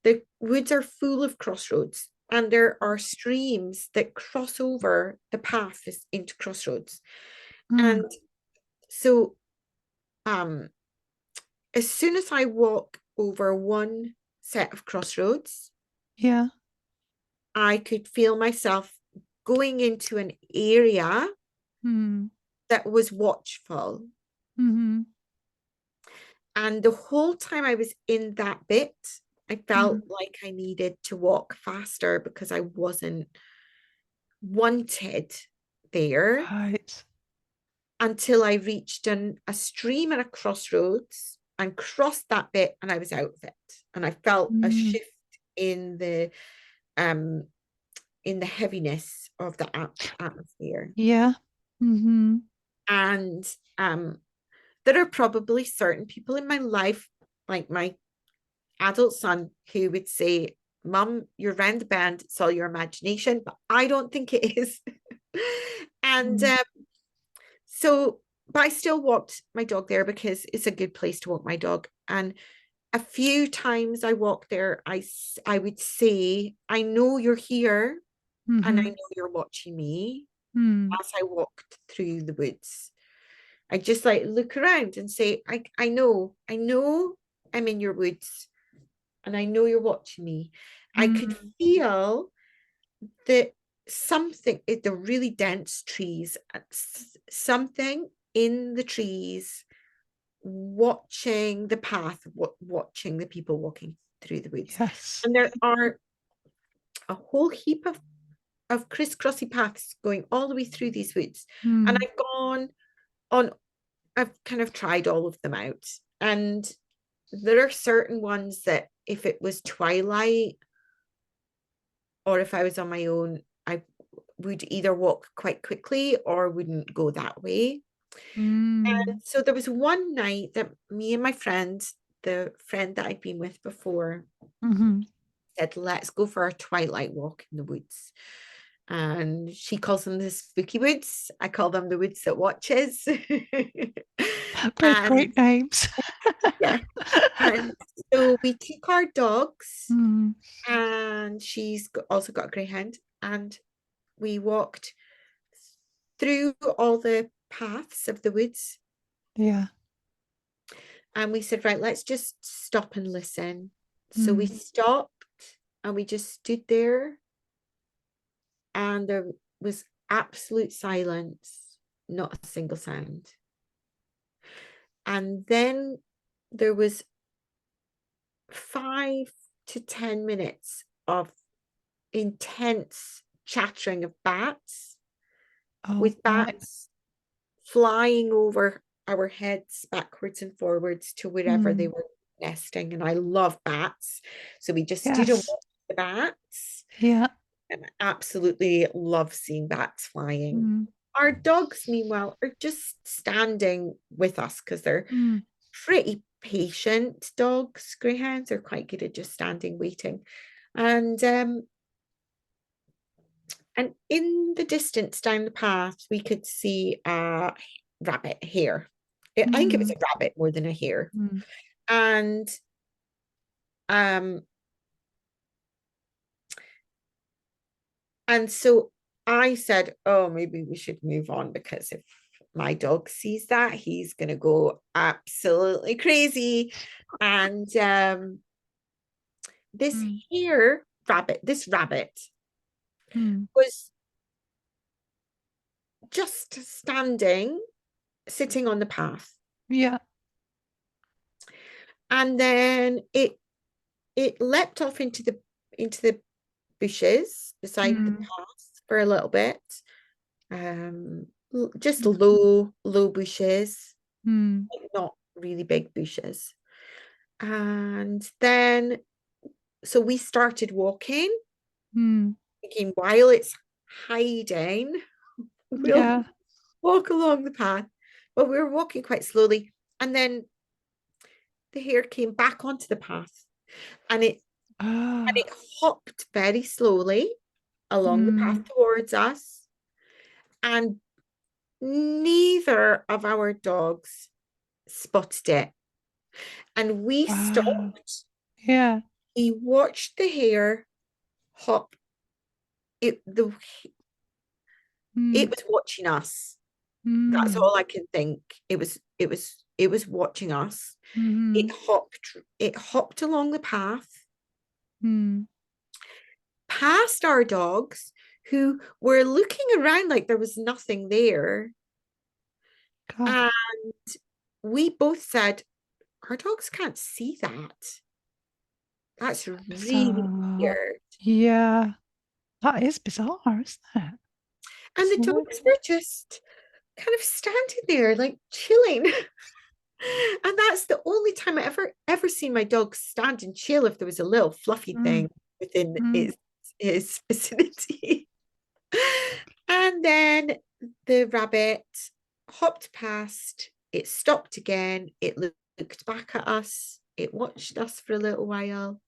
The woods are full of crossroads, and there are streams that cross over the path into crossroads. mm. And so um as soon as I walk over one set of crossroads, Yeah. I could feel myself going into an area Mm, that was watchful. mm, And the whole time I was in that bit, I felt mm. like I needed to walk faster because I wasn't wanted there Right. until I reached a stream at a crossroads and crossed that bit and I was out of it. And I felt a Mm. shift um in the heaviness of the atmosphere. Yeah. Mm-hmm. And there are probably certain people in my life, like my adult son, who would say, Mum, you're round the bend, it's all your imagination, but I don't think it is. And Mm. so, but I still walked my dog there because it's a good place to walk my dog. And a few times I walked there, I would say, I know you're here and I Mm-hmm. know you're watching me Mm. as I walked through the woods. I just like look around and say, I know I'm in your woods and I know you're watching me. I could Mm. feel that something, the really dense trees, something in the trees watching the path, watching the people walking through the woods. Yes. And there are a whole heap of crisscrossy paths going all the way through these woods. And Mm. I've gone on, I've kind of tried all of them out. And there are certain ones that if it was twilight or if I was on my own, I would either walk quite quickly or wouldn't go that way. And Mm. so there was one night that me and my friend, the friend that I'd been with before, Mm-hmm. said, let's go for a twilight walk in the woods. And she calls them the spooky woods. I call them the woods that watches. Both And great names. yeah. And so we took our dogs, Mm. and also got a greyhound, and we walked through all the paths of the woods. Yeah. And we said, right, let's just stop and listen. So we Mm. stopped and we just stood there, and there was absolute silence, not a single sound. And then there was 5 to 10 minutes of intense chattering of bats, Oh, with right. bats flying over our heads backwards and forwards to wherever they Mm. were nesting. And I love bats. So we just stood and Yes. watched the bats, Yeah. and I absolutely love seeing bats flying. Mm. Our dogs, meanwhile, are just standing with us because they're Mm. pretty patient dogs. Greyhounds are quite good at just standing, waiting. And in the distance down the path, we could see a rabbit hare. I think it was Mm. a rabbit more than a hare. Mm. And um, and so I said, oh, maybe we should move on, because if my dog sees that, he's gonna go absolutely crazy. And this Mm. this rabbit Mm. was just standing, sitting on the path. Yeah. And then it leapt off into the bushes beside the Mm. path for a little bit. Just Mm. low bushes, Mm. not really big bushes. And then so we started walking, Mm. thinking while it's hiding, we'll Yeah. walk along the path. But we were walking quite slowly. And then the hare came back onto the path, and it Ah. hopped very slowly along the path Mm. towards us. And neither of our dogs spotted it. And we Wow. stopped. Yeah. We watched the hare hop. It Mm. was watching us. That's Mm. all I can think. It was watching us. Mm. It hopped along the path, Mm. past our dogs, who were looking around like there was nothing there. God. And we both said, our dogs can't see that. That's really Bizarre. weird. Yeah. That is bizarre, isn't it? And the So dogs were just kind of standing there, like chilling. And that's the only time I ever seen my dog stand and chill, if there was a little fluffy mm. thing within Mm. his vicinity. And then the rabbit hopped past, it stopped again, it looked back at us, it watched us for a little while,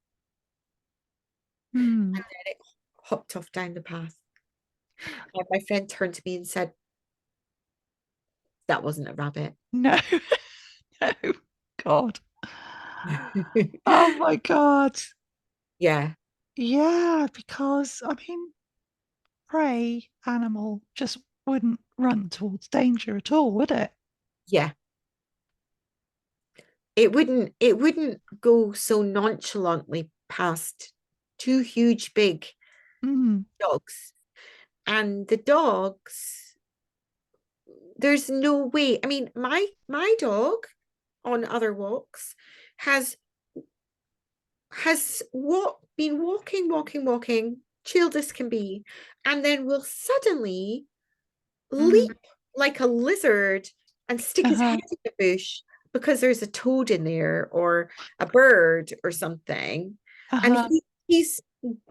Mm. and then it hopped off down the path. And my friend turned to me and said, that wasn't a rabbit. No. No. God. Oh my God. Yeah, Yeah, because I mean, prey animal just wouldn't run towards danger at all, would it? yeah. It wouldn't go so nonchalantly past two huge big Mm. dogs. And the dogs, there's no way. I mean, my dog on other walks has been walking, chilled as can be, and then will suddenly Mm. leap like a lizard and stick his head Uh-huh. in the bush because there's a toad in there or a bird or something. And Uh-huh. he's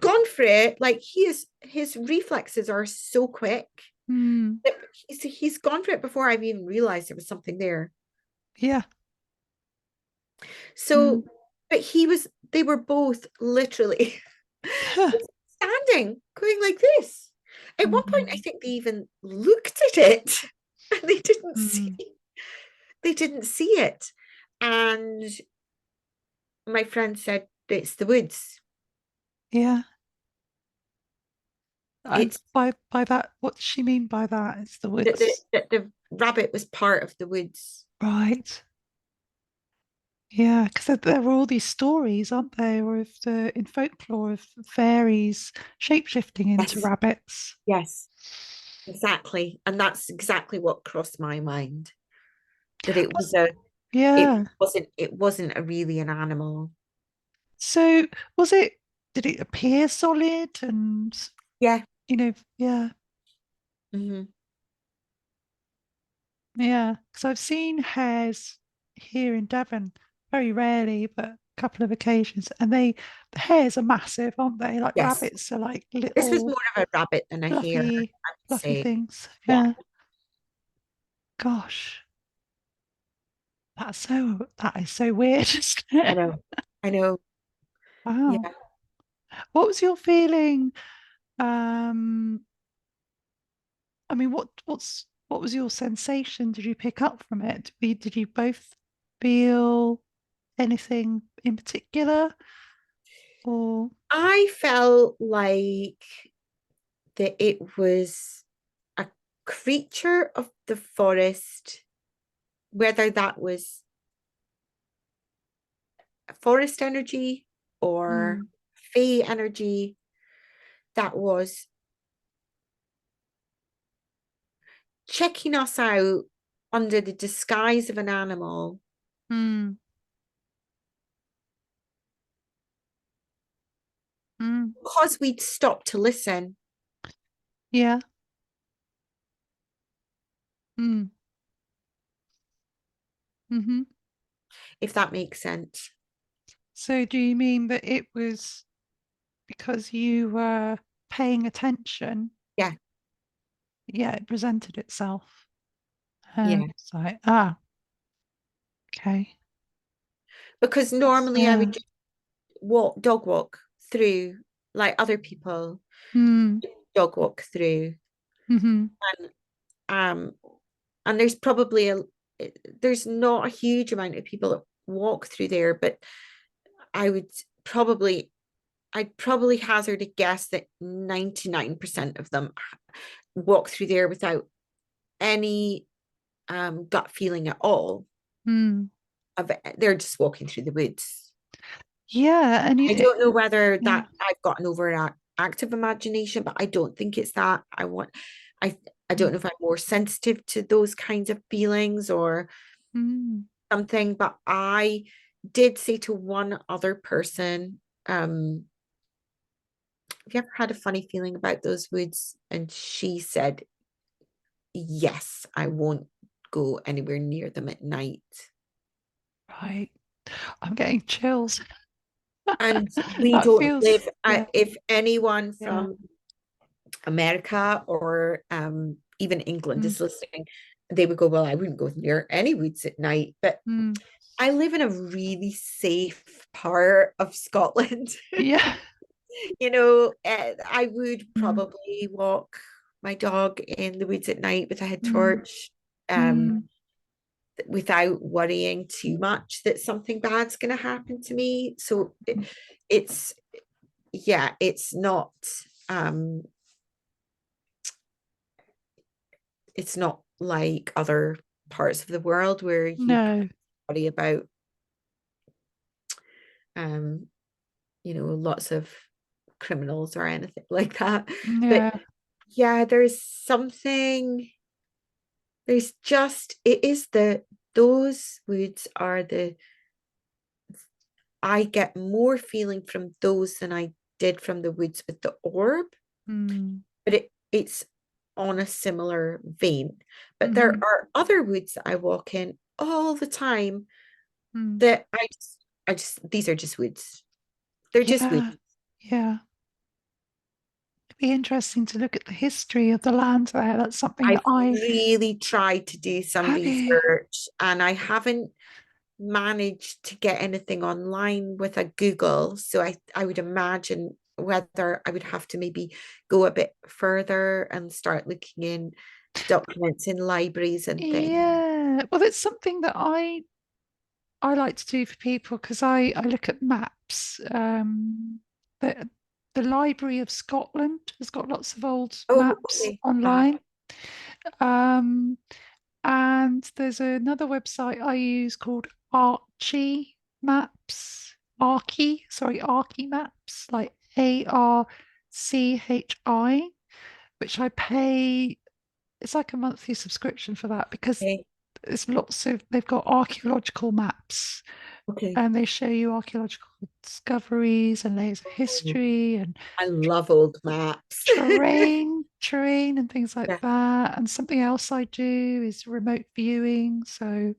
gone for it. Like his reflexes are so quick. Mm. But he's gone for it before I've even realized there was something there. Yeah. Mm. So, but they were both literally standing, going like this. At one point, I Mm. think they even looked at it and Mm. they didn't see it. And my friend said, it's the woods. Yeah. And It's by that, what does she mean by that? It's the that woods. the rabbit was part of the woods. Right. Yeah, because there were all these stories, aren't there, of the in folklore of fairies shapeshifting into Yes, rabbits. yes, exactly. And that's exactly what crossed my mind. That it was Was a yeah. it wasn't a really an animal. So was it? Did it appear solid and Yeah. yeah, Hmm. yeah? Because I've seen hares here in Devon very rarely, but a couple of occasions, and the hares are massive, aren't they? Like Yes. rabbits are like This was little more of a rabbit than a hare, fluffy, I would fluffy say. things. Yeah, Yeah. Gosh, that is so weird, isn't I it? know. I know. Wow. Yeah. What was your feeling? Um, I mean, what was your sensation? Did you pick up from it? Did you both feel anything in particular? Or I felt like that it was a creature of the forest, whether that was forest energy or mm, fey energy, that was checking us out under the disguise of an animal mm, mm, because we'd stopped to listen, yeah, mm, hmm. if that makes sense. So do you mean that it was because you were paying attention? Yeah, Yeah, it presented itself. yeah. It's like, okay. Because normally I Yeah. would just dog walk through like other people Mm, dog walk through. hmm. And um and there's not a huge amount of people that walk through there, but I would probably I'd probably hazard a guess that 99% of them walk through there without any gut feeling at all. Mm. They're just walking through the woods. Yeah, and I don't know whether yeah. that I've got an overactive imagination, but I don't think it's that. I I don't know Mm. if I'm more sensitive to those kinds of feelings or Mm. something, but I did say to one other person, have you ever had a funny feeling about those woods? And she said, yes, I won't go anywhere near them at night. Right. I'm getting chills. And we That don't feels, live, yeah, if anyone yeah. from America or even England Mm. is listening, they would go, well, I wouldn't go near any woods at night. But Mm. I live in a really safe part of Scotland. Yeah. I would Mm. probably walk my dog in the woods at night with a head Mm. torch, Mm. without worrying too much that something bad's going to happen to me. So it's, yeah, um, it's not like other parts of the world where you No. worry about, um, lots of criminals or anything like that. But Yeah. yeah, it is those woods are I get more feeling from those than I did from the woods with the orb, Mm. but it's on a similar vein. But there Hmm. are other woods that I walk in all the time Mm. that these are just woods. They're just woods. Yeah. Yeah. be interesting to look at the history of the land there. That's something that I've I really tried to do some have you. research and I haven't managed to get anything online with a Google. So I would imagine whether I would have to maybe go a bit further and start looking in documents in libraries and things. Yeah, well, it's something that I like to do for people because I look at maps. The the Library of Scotland has got lots of old Oh, maps okay. online. Um, and there's another website I use called Archie Maps. Archie Maps, like ARCHI, which I pay. It's like a monthly subscription for that because Okay. they've got archaeological maps Okay. and they show you archaeological discoveries and layers of Oh, history and I love old maps. terrain and things like Yeah. that. And something else I do is remote viewing. So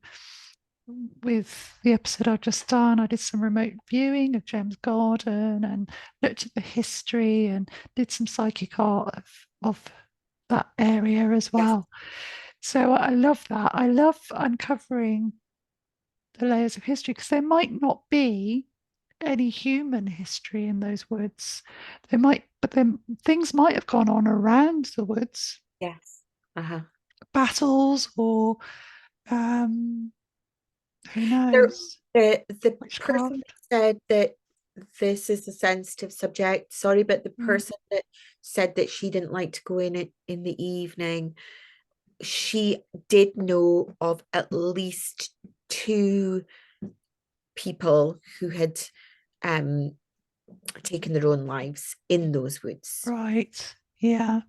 with the episode I've just done, I did some remote viewing of James Garden and looked at the history and did some psychic art of that area as Yes. well. So I love that. I love uncovering the layers of history because there might not be any human history in those woods. They might, but then things might have gone on around the woods, Yes. Uh-huh. battles or um, who There, knows, the person witchcraft. that said that this is a sensitive subject, sorry, but the Mm, person that said that she didn't like to go in it in the evening, she did know of at least two people who had um taken their own lives in those woods. right. Yeah.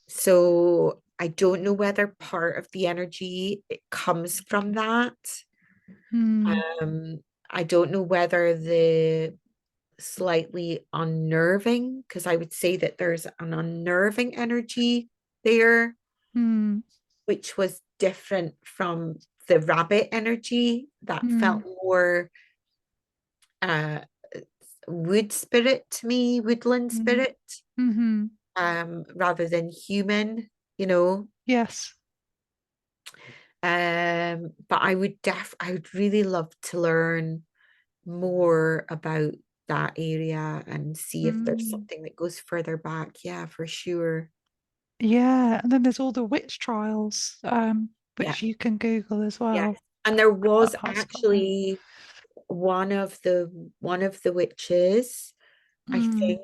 So I don't know whether part of the energy it comes from that. Mm, Um, I don't know whether the slightly unnerving, because I would say that there's an unnerving energy there, mm, which was different from the rabbit energy that felt mm, more uh wood spirit to me, woodland mm, spirit, mm-hmm. rather than human, you know. Yes. But I would really love to learn more about that area and see if there's Mm. something that goes further back. Yeah, for sure. Yeah. And then there's all the witch trials, Yeah, which you can Google as yeah. well. And there That was part of Scotland. actually one of the witches, I Mm. think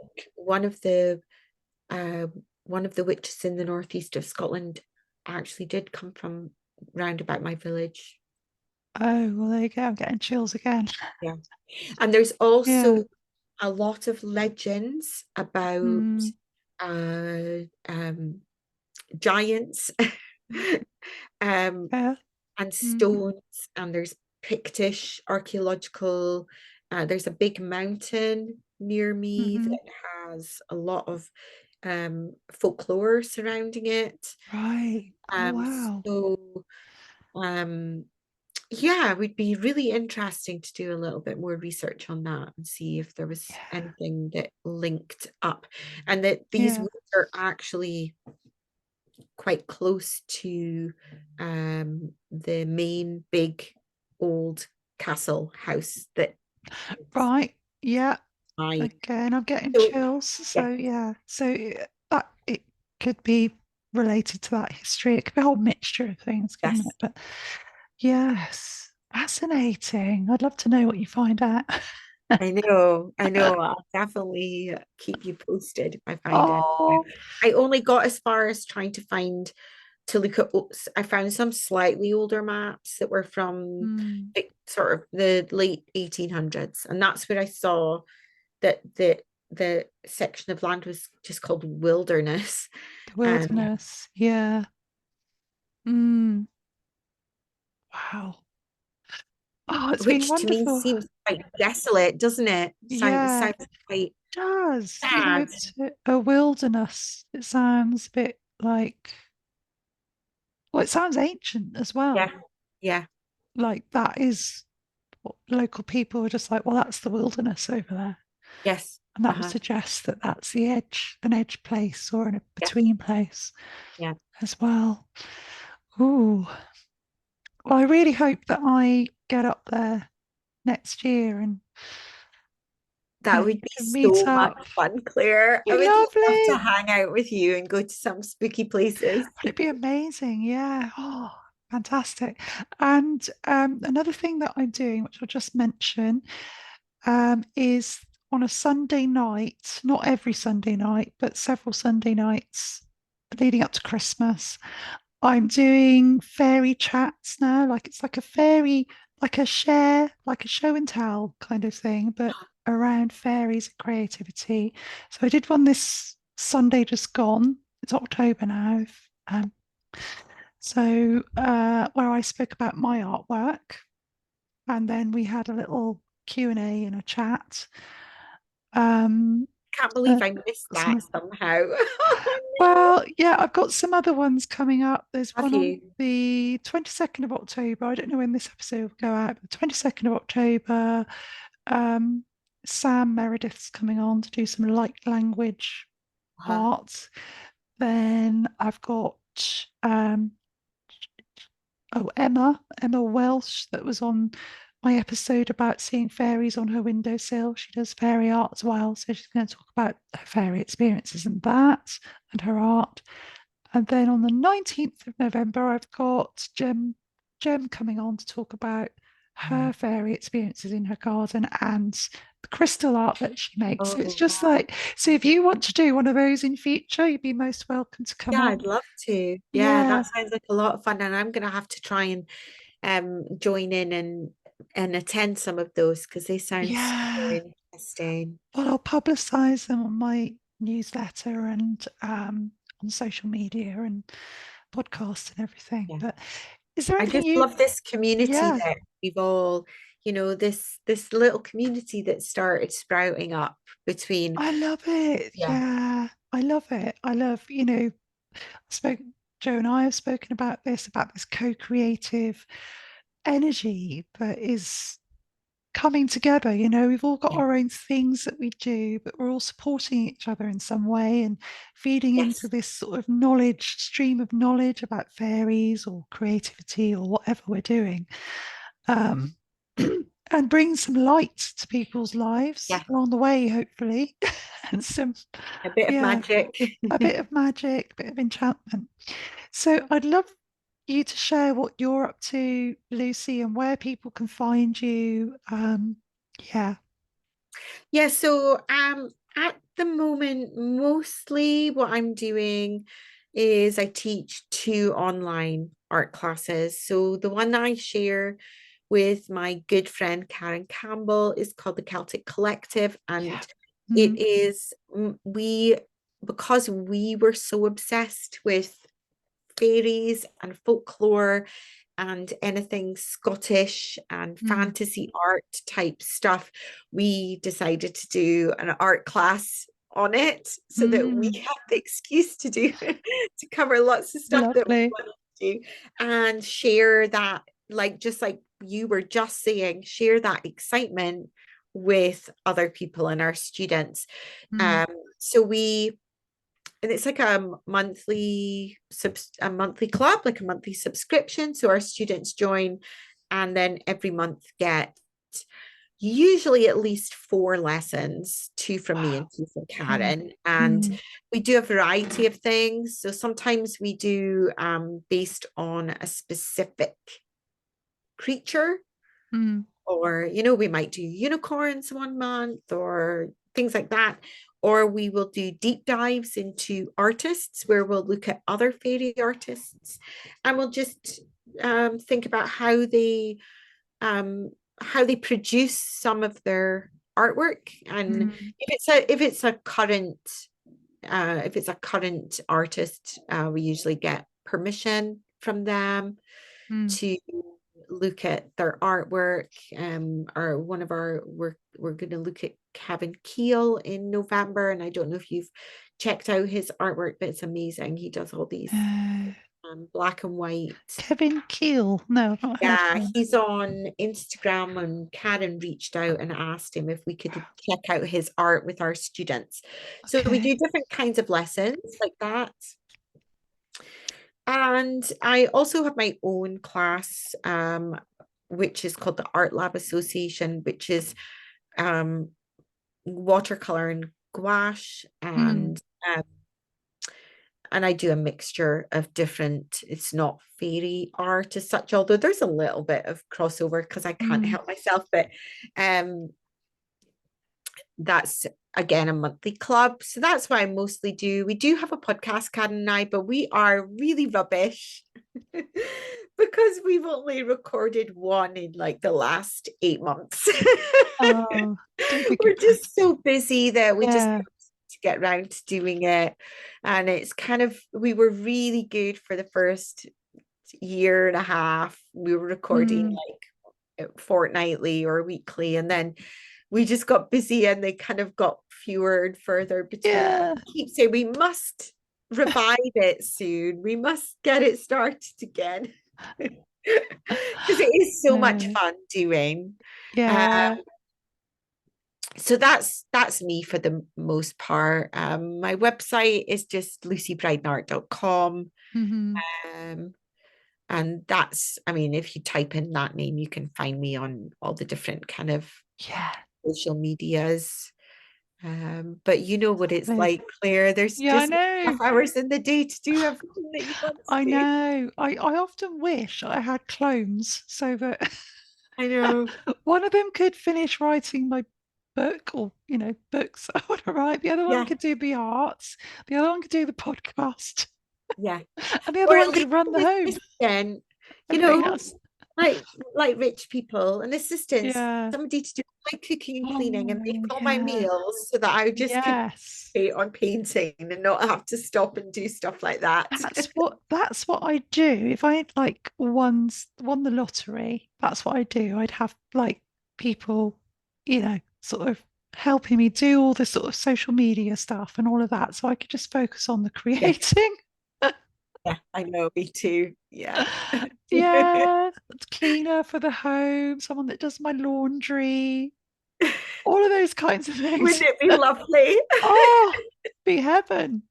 uh one of the witches in the northeast of Scotland actually did come from round about my village. Oh, well, there you go. I'm getting chills again. Yeah. And there's Yeah. also a lot of legends about Mm. uh giants um Yeah. and Mm. stones, and there's Pictish archaeological. There's a big mountain near me Mm-hmm. that has a lot of folklore surrounding it. Right. Oh, Um, wow. so um, yeah, it would be really interesting to do a little bit more research on that and see if there was Yeah. anything that linked up, and that these Yeah. woods are actually quite close to the main big old castle house that Right. Yeah. I Again, I'm getting so chills. yeah, So, yeah. So that it could be related to that history. It could be a whole mixture of things, couldn't it? yes, But yes, fascinating. I'd love to know what you find out. I know, I'll definitely keep you posted if I find it. Oh. I only got as far as trying to look at I found some slightly older maps that were from Mm. like sort of the late 1800s, and that's where I saw that the section of land was just called wilderness, The and wilderness. Yeah. Mm. Wow. Oh, it's been which to me wonderful. seems quite desolate, doesn't it? Yeah, Sounds quite does. sad. A wilderness. It sounds a bit like, well, it sounds ancient as Yeah, well. yeah, Like that is what local people are just like, well, that's the wilderness over there. yes, And that would Uh-huh. suggest that that's the edge, an edge place or a Yeah. between place Yeah. as well. Ooh. Well, I really hope that I get up there next year and That we would be can meet so much up. fun, Claire. I Be would love to lovely. hang out with you and go to some spooky places. It'd be amazing. Yeah. Oh, fantastic. And another thing that I'm doing, which I'll just mention, is on a Sunday night, not every Sunday night, but several Sunday nights leading up to Christmas. I'm doing fairy chats now. Like it's like a fairy, like a share, like a show and tell kind of thing, but around fairies and creativity. So I did one this Sunday just gone. It's October now. Um, where I spoke about my artwork, and then we had a little Q&A and a chat. Um, Can't uh, believe I missed that some, somehow. Oh, no. well, yeah, I've got some other ones coming up. There's Have one on you? the 22nd of October. I don't know when this episode will go out, but the 22nd of October, um, Sam Meredith's coming on to do some light language Uh-huh. art. Then I've got um, Emma Welsh, that was on my episode about seeing fairies on her windowsill. She does fairy art as well. So she's going to talk about her fairy experiences and that and her art. And then on the 19th of November, I've got Jem coming on to talk about her fairy experiences in her garden and the crystal art that she makes. So it's Oh, just wow. like, so if you want to do one of those in future, you'd be most welcome to come Yeah, on. I'd love to. Yeah, Yeah, that sounds like a lot of fun, and I'm gonna have to try and join in and attend some of those because they sound so yeah. interesting. Well, I'll publicize them on my newsletter and on social media and podcasts and everything. Yeah. But is there I anything just you, love this community yeah, that we've all, this little community that started sprouting up between, I love it. yeah, Yeah, I love it. I love, I spoke, Joe and I have spoken about this co-creative energy that is coming together. We've all got yeah, our own things that we do, but we're all supporting each other in some way and feeding into yes, this sort of knowledge, stream of knowledge about fairies or creativity or whatever we're doing. Um, and bring some light to people's lives yeah, along the way, hopefully, and some, a bit of yeah, magic. a bit of magic, a bit of enchantment. So I'd love you to share what you're up to, Lucy, and where people can find you. Yeah. Yeah, so at the moment, mostly what I'm doing is I teach two online art classes. So the one I share with my good friend Karen Campbell is called the Celtic Collective, Yeah. and it Mm, is we because we were so obsessed with fairies and folklore and anything Scottish and mm, fantasy art type stuff, we decided to do an art class on it so that we mm. have the excuse to do to cover lots of stuff that we Lovely. want to do and share that, like just like you were just saying, share that excitement with other people and our students. Mm, Um, so we and it's like a monthly club, like a monthly subscription. So our students join and then every month get usually at least 4 lessons, two from me wow. and two from Mm, Karen. And mm, we do a variety of things. So sometimes we do based on a specific creature, mm, or we might do unicorns one month or things like that, or we will do deep dives into artists where we'll look at other fairy artists and we'll just think about um, how they produce some of their artwork, and mm, if it's a current artist, we usually get permission from them mm. to look at their artwork. Or one of our we're going to look at Kevin Keel in November, and I don't know if you've checked out his artwork, but it's amazing. He does all these Uh, black and white. Kevin Keel. No, I've not heard of Yeah, him. he's on Instagram, and Karen reached out and asked him if we could check out his art with our students. So we Okay. do different kinds of lessons like that. And I also have my own class, which is called the Art Lab Association, which is um, watercolor and gouache, Mm. and I do a mixture of different, it's not fairy art as such, although there's a little bit of crossover because I can't Mm. help myself, but um that's again a monthly club. So that's what I mostly do. We do have a podcast, Karen and I, but we are really rubbish because we've only recorded one in like the last 8 months. Oh, don't think We're about just it. so busy that we just Yeah. don't to get around to doing it. And it's kind of, we were really good for the first year and a half. We were recording Mm. like fortnightly or weekly, and then we just got busy and they kind of got fewer and further between. But Yeah. I keep saying we must revive it soon. We must get it started again. Because it is so much No. fun doing. Uh, Yeah. so that's me for the most part. My website is just lucybrydenart.com. Hmm. Um, and that's, I mean, if you type in that name, you can find me on all the different kind of Yeah. social medias. But you know what it's Lovely. like, Claire. There's Yeah, I just know. enough hours in the day to do everything that you want I to do. know. I often wish I had clones so that I know. one of them could finish writing my book or, books I want to write. The other one Yeah, could do the arts. The other one could do the podcast. yeah. And the other Or one at could least run the an home. assistant, you Everything know, else. like like rich people, an assistant, Yeah. somebody to do my cooking and cleaning and make Oh, all my yeah. meals so that I just could Yes. concentrate on painting and not have to stop and do stuff like that. That's what I do. If I like won the lottery, that's what I do. I'd have like people, sort of helping me do all the sort of social media stuff and all of that. So I could just focus on the Yeah, creating. yeah, I know, me too. Yeah. Yeah, cleaner for the home, someone that does my laundry, all of those kinds of Wouldn't things. it be lovely? Oh, be heaven.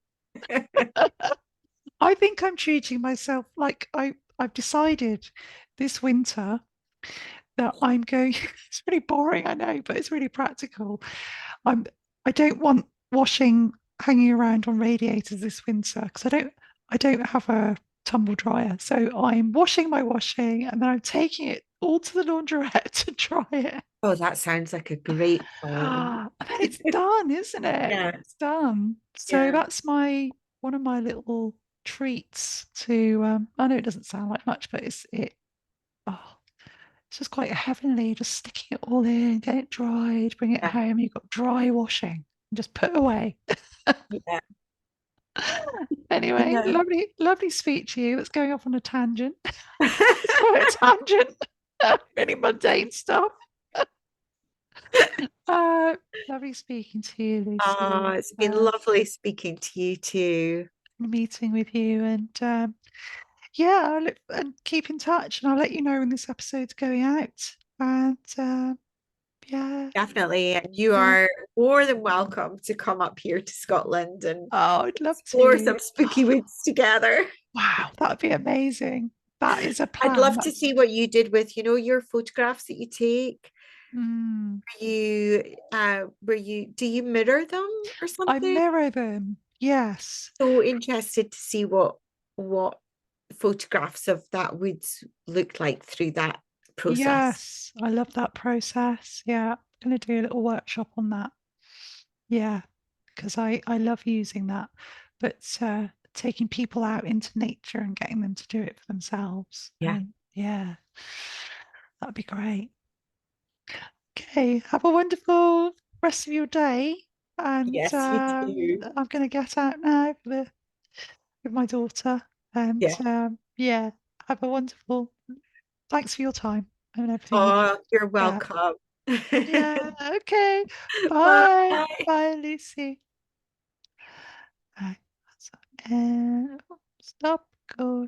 I think I'm treating myself like I've decided this winter that I'm going. It's really boring, I know, but it's really practical. I'm I don't want washing hanging around on radiators this winter because I don't have a tumble dryer. So I'm washing my washing and then I'm taking it all to the laundrette to dry it. Oh, that sounds like a great plan. And then it's done, isn't it? Yeah, It's done. So yeah, that's my one of my little treats to I know it doesn't sound like much, but oh, it's just quite heavenly, just sticking it all in, get it dried, bring it yeah, home, you've got dry washing, and just put away. yeah. Anyway, Yeah. lovely, lovely speak to you. It's going off on a tangent. It's quite a tangent. Really mundane stuff. Uh, lovely speaking to you, Oh, Lucy. it's been lovely speaking to you too. Meeting with you, and yeah, and keep in touch, and I'll let you know when this episode's going out. And yeah, Definitely. And you yeah. are more than welcome to come up here to Scotland and Oh, I'd love explore to. some spooky woods together. Wow, that would be amazing. That is a I'd plan. love to That's see what you did with, your photographs that you take. mm, Do you mirror them or I something? mirror them. Yes. So interested to see what photographs of that would look like through that process. Yes. I love that process. Yeah. I'm gonna do a little workshop on that. Yeah, because I love using that. But taking people out into nature and getting them to do it for themselves. Yeah. And yeah, that'd be great. Okay, have a wonderful rest of your day. And Yes, you too. I'm going to get out now with my daughter. And Yeah. yeah, have a wonderful. Thanks for your time and everything you do. Oh, you're Yeah, welcome. yeah. Okay. Bye. Bye. Bye, Lucy. Right. So, and stop. Go.